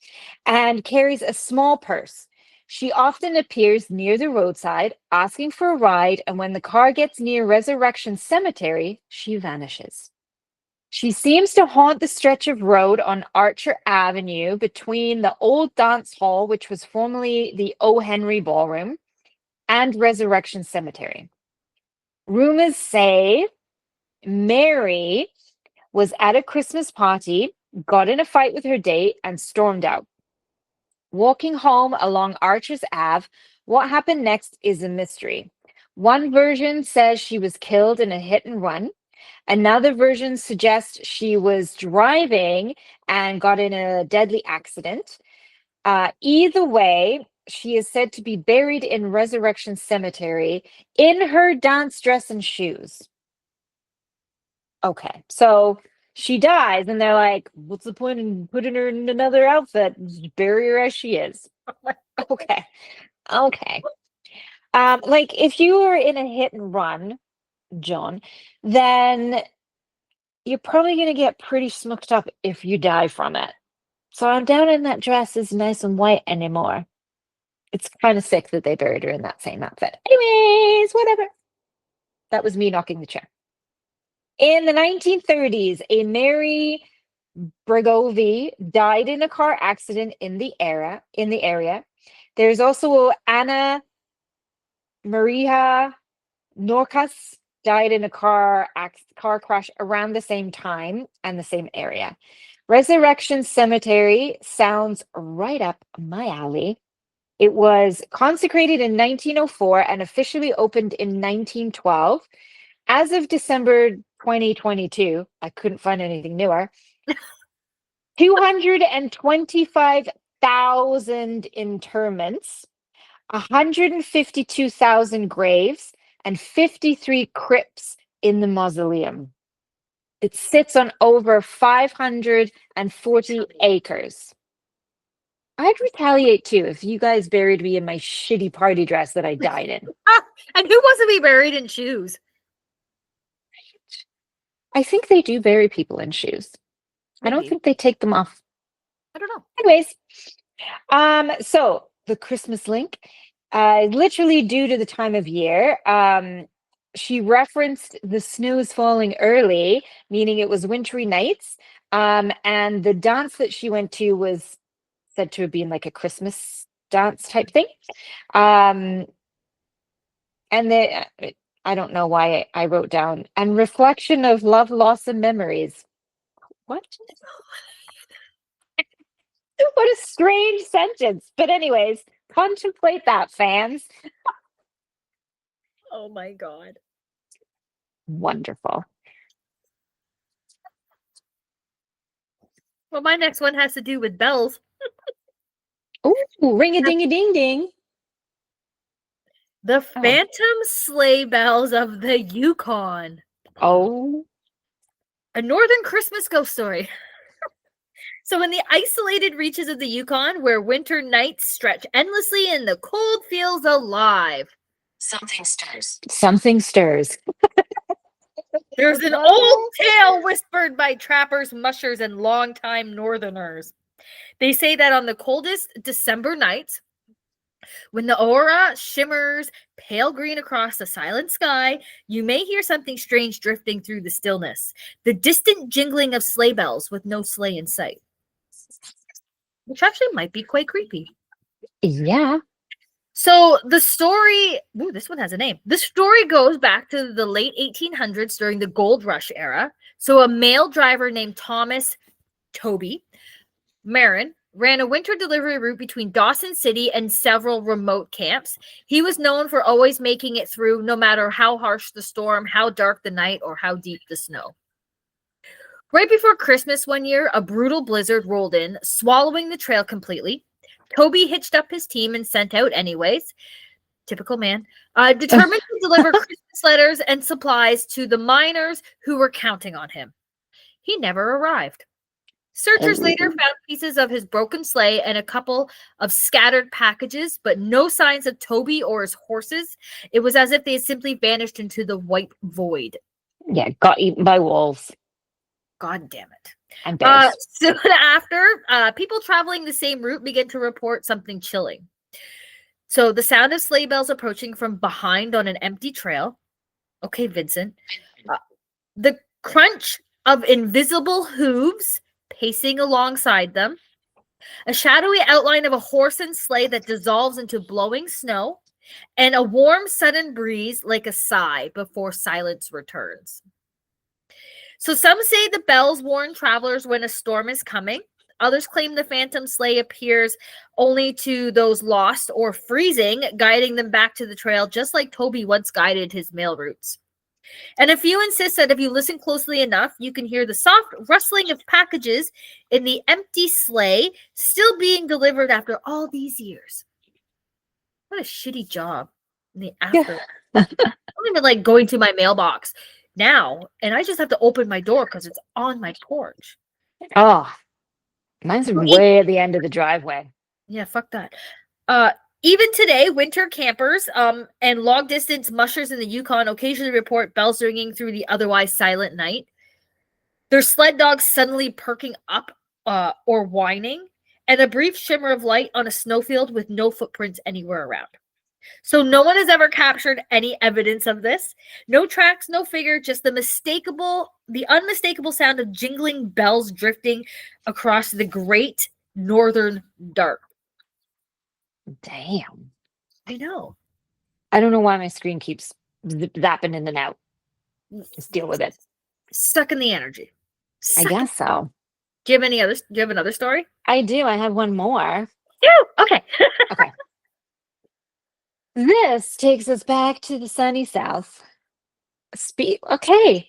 and carries a small purse. She often appears near the roadside, asking for a ride, and when the car gets near Resurrection Cemetery, she vanishes. She seems to haunt the stretch of road on Archer Avenue between the old dance hall, which was formerly the O. Henry Ballroom, and Resurrection Cemetery. Rumors say Mary was at a Christmas party, got in a fight with her date, and stormed out. Walking home along Archers Ave, what happened next is a mystery. One version says she was killed in a hit and run. Another version suggests she was driving and got in a deadly accident. Either way, she is said to be buried in Resurrection Cemetery in her dance dress and shoes. Okay, so she dies, and they're like, "What's the point in putting her in another outfit? Just bury her as she is." Okay. Like if you were in a hit and run, John, then you're probably going to get pretty smoked up if you die from it. So I'm down in that dress is nice and white anymore. It's kind of sick that they buried her in that same outfit. Anyways, whatever. That was me knocking the chair. In the 1930s, a Mary Bregovi died in a car accident in the area. There's also Anna Maria Norcas died in a car crash around the same time and the same area. Resurrection Cemetery sounds right up my alley. It was consecrated in 1904 and officially opened in 1912. As of December 2022, I couldn't find anything newer. 1,000 interments, 152,000 graves, and 53 crypts in the mausoleum. It sits on over 540 acres. I'd retaliate too if you guys buried me in my shitty party dress that I died in. And who wants to be buried in shoes? I think they do bury people in shoes. I don't Maybe. think they take them off. I don't know. Anyways, so the Christmas link, literally due to the time of year, she referenced the snow is falling early, meaning it was wintry nights. And the dance that she went to was said to have been like a Christmas dance type thing. And I don't know why I wrote down, and reflection of love, loss, and memories. What? What a strange sentence. But anyways, contemplate that, fans. Oh my God. Wonderful. Well, my next one has to do with bells. Ooh, ring a ding a ding ding. The phantom sleigh bells of the Yukon. Oh. A northern Christmas ghost story. So in the isolated reaches of the Yukon, where winter nights stretch endlessly and the cold feels alive, Something stirs. Something stirs. there's an old tale whispered by trappers, mushers, and longtime northerners. They say that on the coldest December nights, when the aurora shimmers pale green across the silent sky, you may hear something strange drifting through the stillness. The distant jingling of sleigh bells with no sleigh in sight. Which actually might be quite creepy. Yeah. So the story, this one has a name. The story goes back to the late 1800s during the gold rush era. So a male driver named Thomas Toby Marin ran a winter delivery route between Dawson City and several remote camps. He was known for always making it through no matter how harsh the storm, how dark the night, or how deep the snow. Right before Christmas one year, a brutal blizzard rolled in, swallowing the trail completely. Toby hitched up his team and sent out anyways. Typical man. Determined to deliver Christmas letters and supplies to the miners who were counting on him. He never arrived. Searchers later found pieces of his broken sleigh and a couple of scattered packages, but no signs of Toby or his horses. It was as if they had simply vanished into the white void. Yeah, got eaten by wolves. God damn it. And bears. Soon after, people traveling the same route began to report something chilling. So the sound of sleigh bells approaching from behind on an empty trail. Okay, Vincent. The crunch of invisible hooves pacing alongside them. A shadowy outline of a horse and sleigh that dissolves into blowing snow. And a warm, sudden breeze like a sigh before silence returns. So some say the bells warn travelers when a storm is coming. Others claim the phantom sleigh appears only to those lost or freezing, guiding them back to the trail, just like Toby once guided his mail routes. And a few insist that if you listen closely enough, you can hear the soft rustling of packages in the empty sleigh still being delivered after all these years. What a shitty job. In the after. I don't even like going to my mailbox now, and I just have to open my door because it's on my porch. Oh, mine's way at the end of the driveway. Yeah, fuck that. Even today, winter campers and long distance mushers in the Yukon occasionally report bells ringing through the otherwise silent night. Their sled dogs suddenly perking up or whining, and a brief shimmer of light on a snowfield with no footprints anywhere around. So no one has ever captured any evidence of this. No tracks, no figure, just the unmistakable sound of jingling bells drifting across the great northern dark. Damn. I know. I don't know why my screen keeps zapping in and out. Just deal with it. Stuck in the energy. I guess so. Do you have another story? I do. I have one more. Yeah. Okay. Okay. This takes us back to the sunny south. Okay.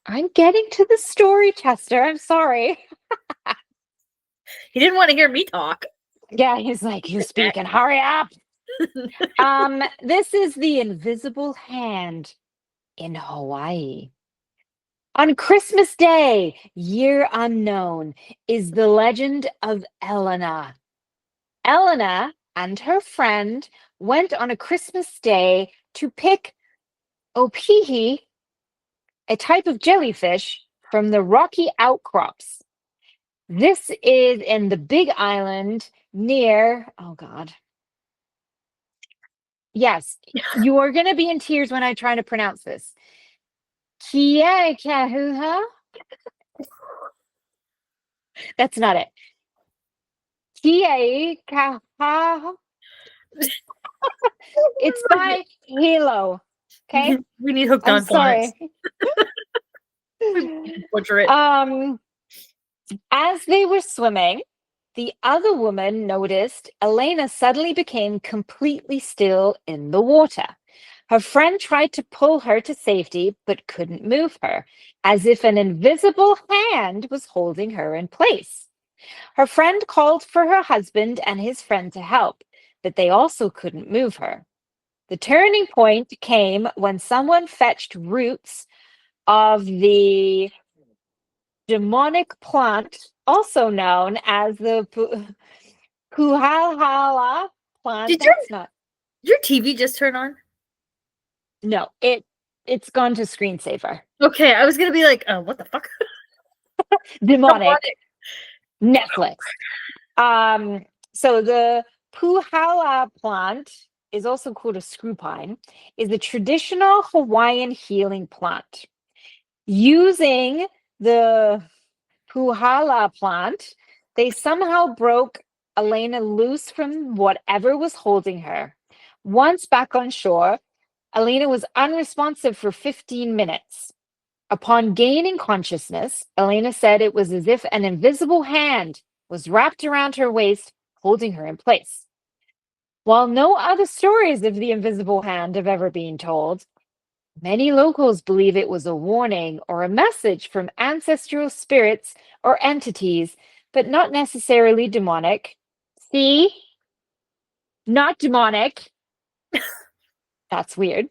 I'm getting to the story, Chester. I'm sorry. He didn't want to hear me talk. Yeah, he's like, you speaking, hurry up. This is the invisible hand in Hawaii. On Christmas Day, year unknown, is the legend of Elena. Elena and her friend went on a Christmas day to pick opihi, a type of jellyfish, from the rocky outcrops. This is in the Big Island near, oh God. Yes, you are going to be in tears when I try to pronounce this. Kiekahuha? That's not it. Kiekaha? It's by Halo. Okay? We need hooked I'm on phonics. sorry. Butcher it. As they were swimming, the other woman noticed Elena suddenly became completely still in the water. Her friend tried to pull her to safety, but couldn't move her, as if an invisible hand was holding her in place. Her friend called for her husband and his friend to help, but they also couldn't move her. The turning point came when someone fetched roots of the demonic plant, also known as the puhalhala plant. Did That's not. your TV just turn on? No, it's gone to screensaver. Okay, I was gonna be like, oh, what the fuck? Demonic. Netflix. So the puhala plant is also called a screw pine, is a traditional Hawaiian healing plant. Using the puhala plant, they somehow broke Elena loose from whatever was holding her. Once back on shore, Elena was unresponsive for 15 minutes. Upon gaining consciousness, Elena said it was as if an invisible hand was wrapped around her waist, holding her in place. While no other stories of the invisible hand have ever been told, many locals believe it was a warning or a message from ancestral spirits or entities, but not necessarily demonic. See? Not demonic. That's weird.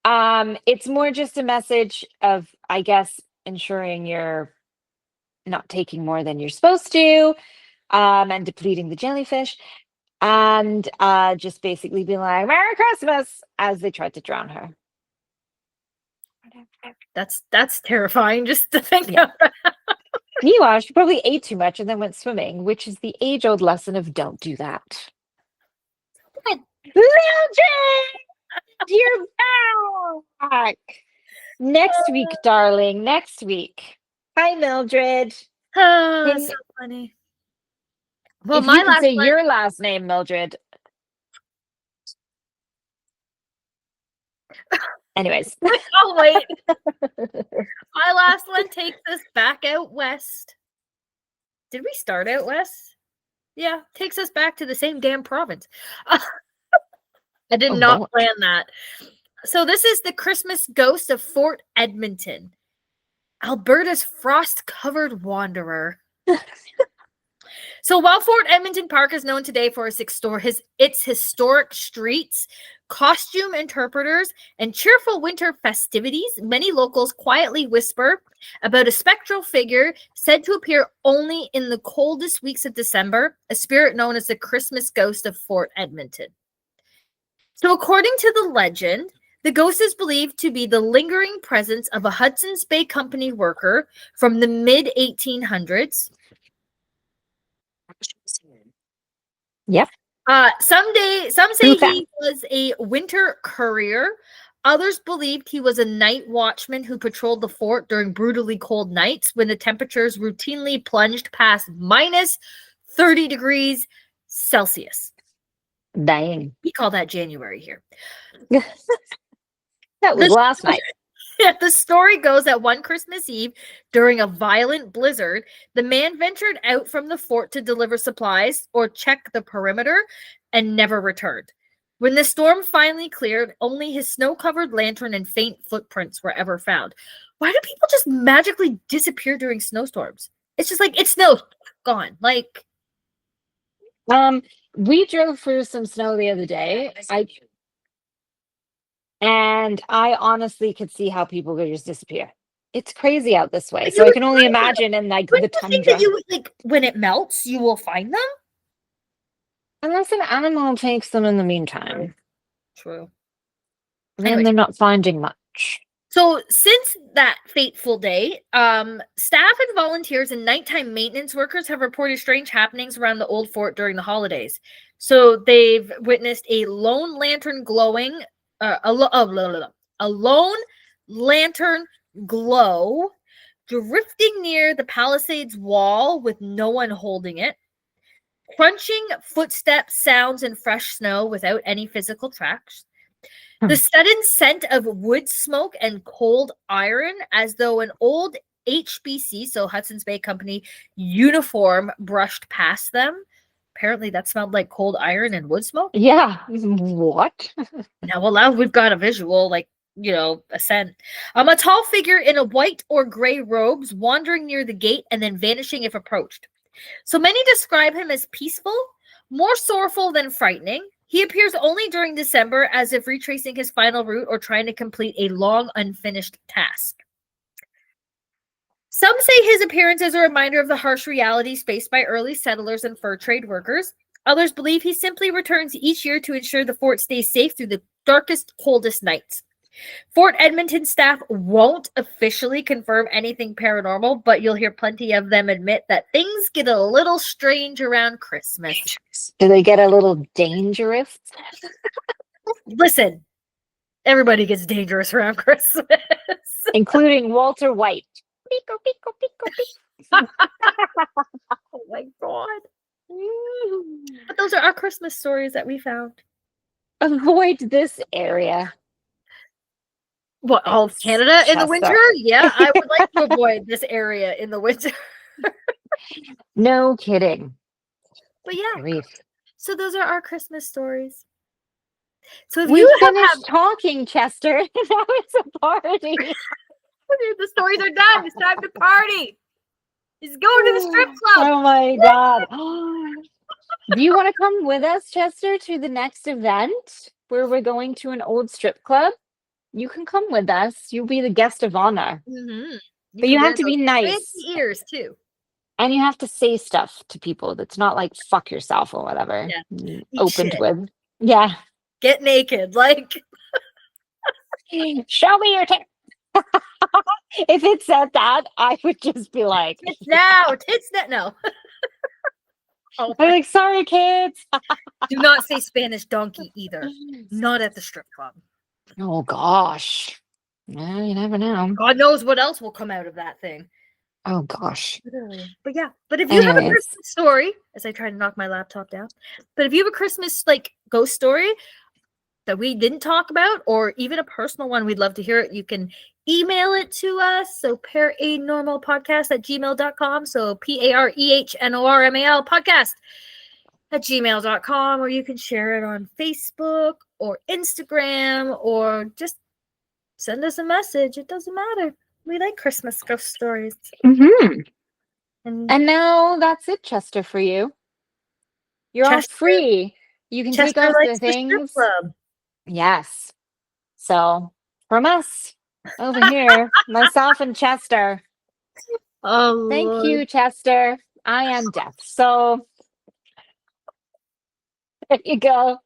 It's more just a message of, I guess, ensuring you're not taking more than you're supposed to, and depleting the jellyfish, and just basically being like, Merry Christmas, as they tried to drown her. That's terrifying just to think Yeah. of. Meanwhile, she probably ate too much and then went swimming, which is the age-old lesson of don't do that. Mildred! You're back! Next week, darling. Next week. Hi, Mildred. Oh, Can- that's so funny. Well, if my you could last say one, your last name, Mildred. Anyways. oh wait. My last one takes us back out west. Did we start out west? Yeah, takes us back to the same damn province. I did Oh, not Lord. plan that. So this is the Christmas ghost of Fort Edmonton, Alberta's frost-covered wanderer. So while Fort Edmonton Park is known today for its historic streets, costume interpreters, and cheerful winter festivities, many locals quietly whisper about a spectral figure said to appear only in the coldest weeks of December, a spirit known as the Christmas ghost of Fort Edmonton. So according to the legend, the ghost is believed to be the lingering presence of a Hudson's Bay Company worker from the mid-1800s. Yep. Some say he was a winter courier. Others believed he was a night watchman who patrolled the fort during brutally cold nights when the temperatures routinely plunged past minus 30 degrees Celsius. Dang. We call that January here. That was last night. Yeah, the story goes that one Christmas Eve, during a violent blizzard, the man ventured out from the fort to deliver supplies or check the perimeter and never returned. When the storm finally cleared, only his snow-covered lantern and faint footprints were ever found. Why do people just magically disappear during snowstorms? It's just like, it snowed, gone. Like, We drove through some snow the other day. I honestly could see how people could just disappear. It's crazy out this way. But So you I would can only find them. imagine in like Wouldn't the you think that tundra. you would, like, when it melts, you will find them? Unless an animal takes them in the meantime. True. Then Anyway. they're not finding much. So since that fateful day, staff and volunteers and nighttime maintenance workers have reported strange happenings around the old fort during the holidays. So they've witnessed a lone lantern glowing, a lone lantern glow drifting near the palisades wall with no one holding it, crunching footstep sounds in fresh snow without any physical tracks. The sudden scent of wood smoke and cold iron, as though an old HBC, so Hudson's Bay Company, uniform brushed past them. Apparently, that smelled like cold iron and wood smoke. Yeah. What? Now we've got a visual, like, a scent. A tall figure in a white or gray robes wandering near the gate and then vanishing if approached. So many describe him as peaceful, more sorrowful than frightening. He appears only during December, as if retracing his final route or trying to complete a long, unfinished task. Some say his appearance is a reminder of the harsh realities faced by early settlers and fur trade workers. Others believe he simply returns each year to ensure the fort stays safe through the darkest, coldest nights. Fort Edmonton staff won't officially confirm anything paranormal, but you'll hear plenty of them admit that things get a little strange around Christmas. Dangerous. Do they get a little dangerous? Listen, everybody gets dangerous around Christmas. Including Walter White. Pico, pico, pico, pico. Oh my God. But those are our Christmas stories that we found. Avoid this area. What, all of Canada in the Chestnut. winter? Yeah, I would like to avoid this area in the winter. No kidding. But yeah, Grief. so those are our Christmas stories. So if We you have finished talking, Chester. Now it's a party. the stories are done, it's time to party. He's going to the strip club. Oh my God. Do you want to come with us, Chester, to the next event where we're going to an old strip club? You can come with us. You'll be the guest of honor. Mm-hmm. But you have to be nice. Fancy ears too. And you have to say stuff to people that's not like fuck yourself or whatever. Yeah. Opened shit. with. Yeah. Get naked, like. Show me your tits. If it said that, I would just be like, Tits now, tits now. No. Oh, I'm like, sorry, kids. do not say Spanish donkey either. Not at the strip club. Oh gosh. Well, you never know. God knows what else will come out of that thing. Oh gosh. Literally. But yeah, but if you have a Anyways. Christmas story, as I try to knock my laptop down, but if you have a Christmas like ghost story that we didn't talk about, or even a personal one, we'd love to hear it. You can email it to us. So paranormalpodcast@gmail.com. So PAREHNORMAL podcast@gmail.com, or you can share it on Facebook or Instagram, or just send us a message. It doesn't matter. We like Christmas ghost stories. Mm-hmm. And And now that's it, Chester, for you. You're all Chester- free. You can take Chester us likes the the strip things. club. Yes. So from us over here, myself and Chester. Oh, Thank Lord. you, Chester. I am deaf. So there you go.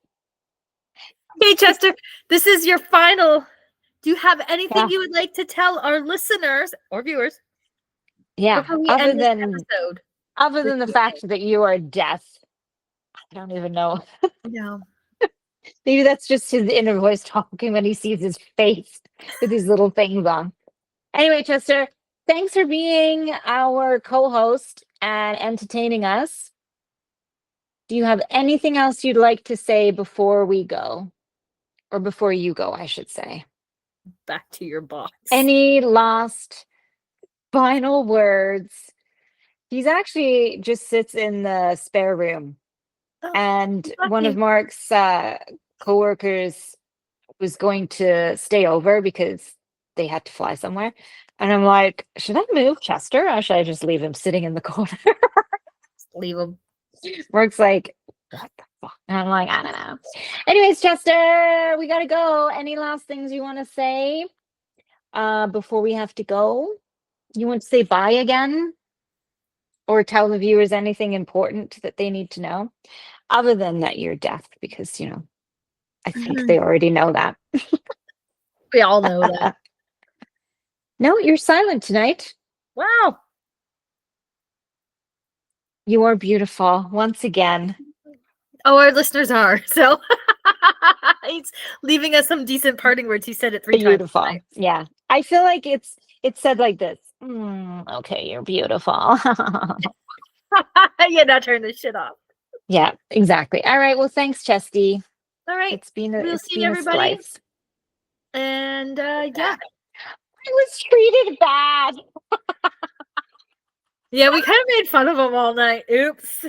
Hey, Chester, this is your final. Do you have anything Yeah. you would like to tell our listeners or viewers Yeah. before we Other end this than episode? the fact that you are deaf, I don't even know. No. Maybe that's just his inner voice talking when he sees his face with these little things on. Anyway, Chester, thanks for being our co-host and entertaining us. Do you have anything else you'd like to say before we go? Or before you go, I should say. Back to your box. Any last final words? He's actually just sits in the spare room. Oh, And lucky. one of Mark's coworkers was going to stay over because they had to fly somewhere. And I'm like, should I move Chester or should I just leave him sitting in the corner? Leave them. Mark's like, what the fuck? And I'm like, I don't know. Anyways, Chester, we gotta go. Any last things you want to say before we have to go? You want to say bye again? Or tell the viewers anything important that they need to know? Other than that you're deaf, because, I think they already know that. We all know that. No, you're silent tonight. Wow. You are beautiful once again. Oh, our listeners are. So he's leaving us some decent parting words. He said it 3 times. Beautiful. tonight. Yeah. I feel like it's said like this. Okay, you're beautiful. Yeah, now turn this shit off. Yeah, exactly. All right. Well, thanks, Chesty. All right. It's been We'll it's see been a everybody. slice. And yeah. I was treated bad. Yeah, we kind of made fun of him all night. Oops.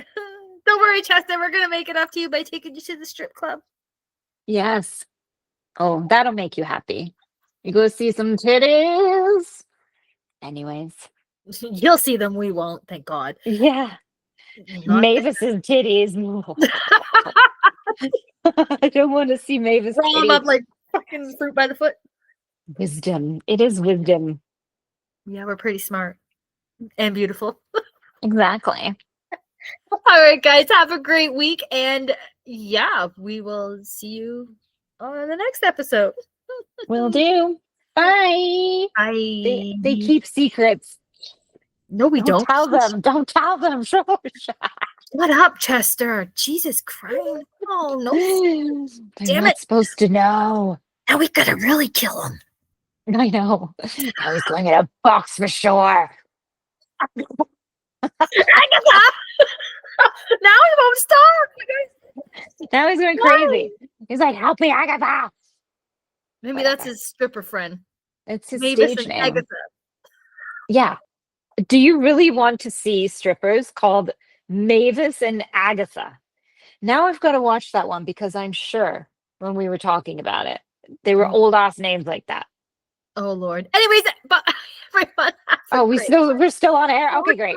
Don't worry, Chester. We're gonna make it up to you by taking you to the strip club. Yes. Oh, that'll make you happy. You go see some titties. Anyways. You'll see them. We won't. Thank God. Yeah. Not Mavis's titties. I don't want to see Mavis roll them up titties. like fucking fruit by the foot. Wisdom. It is wisdom. Yeah, we're pretty smart and beautiful. Exactly. All right, guys. Have a great week. And yeah, we will see you on the next episode. Will do. Bye. Bye. They keep secrets. No, we don't. Tell them. Don't tell them. Shut up, Chester. Jesus Christ. Oh, no. They're Damn not it. supposed to know. Now we gotta really kill him. I know. I was going in a box for sure. Agatha! Now he won't stop. Now he's going crazy. He's like, help me, Agatha. Maybe that's his stripper friend. It's his Mavis stage and name. Agatha. Yeah. Do you really want to see strippers called Mavis and Agatha? Now I've got to watch that one because I'm sure when we were talking about it, they were old ass names like that. Oh Lord. Anyways, but everyone. We're still on air. Okay, great.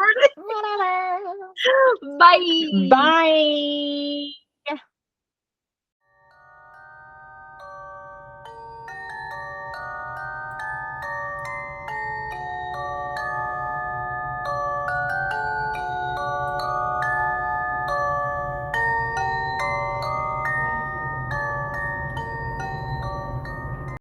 Bye. Bye.